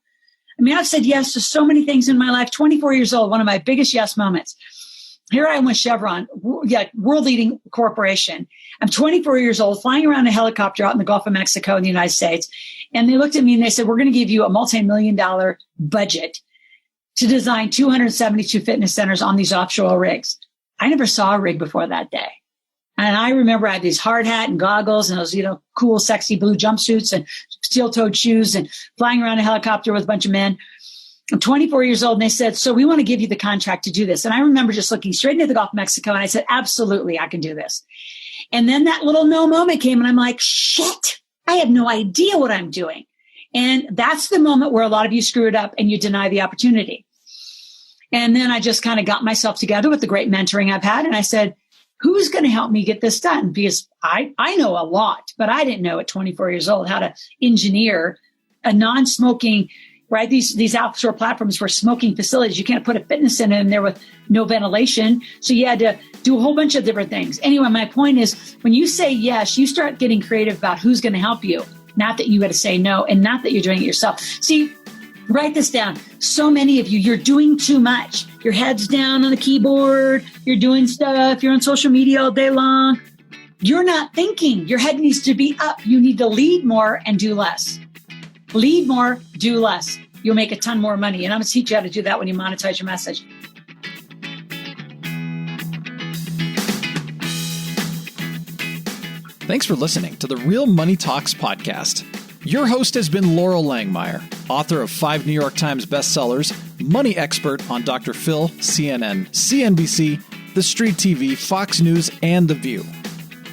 I mean, I've said yes to so many things in my life. 24 years old, one of my biggest yes moments. Here I am with Chevron, world leading corporation. I'm 24 years old, flying around a helicopter out in the Gulf of Mexico in the United States. And they looked at me and they said, we're going to give you a multi-million-dollar budget to design 272 fitness centers on these offshore rigs. I never saw a rig before that day. And I remember I had these hard hat and goggles and those, cool, sexy blue jumpsuits and steel-toed shoes and flying around a helicopter with a bunch of men. I'm 24 years old and they said, so we want to give you the contract to do this. And I remember just looking straight into the Gulf of Mexico and I said, absolutely, I can do this. And then that little no moment came and I'm like, shit, I have no idea what I'm doing. And that's the moment where a lot of you screw it up and you deny the opportunity. And then I just kind of got myself together with the great mentoring I've had. And I said, who's going to help me get this done? Because I know a lot, but I didn't know at 24 years old how to engineer a non-smoking, right? These offshore platforms were smoking facilities. You can't put a fitness center in there with no ventilation. So you had to do a whole bunch of different things. Anyway, my point is when you say yes, you start getting creative about who's going to help you. Not that you got to say no and not that you're doing it yourself. See, write this down. So many of you, you're doing too much. Your head's down on the keyboard. You're doing stuff. You're on social media all day long. You're not thinking. Your head needs to be up. You need to lead more and do less. Lead more, do less. You'll make a ton more money. And I'm going to teach you how to do that when you monetize your message. Thanks for listening to the Real Money Talks podcast. Your host has been Loral Langmeyer, author of 5 New York Times bestsellers, money expert on Dr. Phil, CNN, CNBC, The Street TV, Fox News, and The View.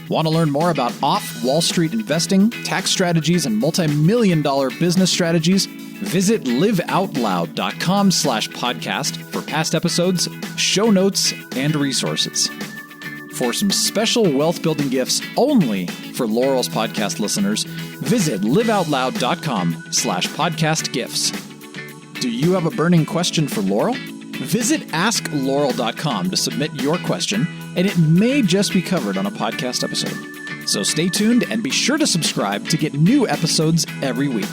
Want to learn more about off-Wall Street investing, tax strategies, and multi-million-dollar business strategies? Visit liveoutloud.com/podcast for past episodes, show notes, and resources. For some special wealth-building gifts only for Loral's podcast listeners, visit liveoutloud.com/podcast gifts. Do you have a burning question for Loral? Visit askloral.com to submit your question, and it may just be covered on a podcast episode. So stay tuned and be sure to subscribe to get new episodes every week.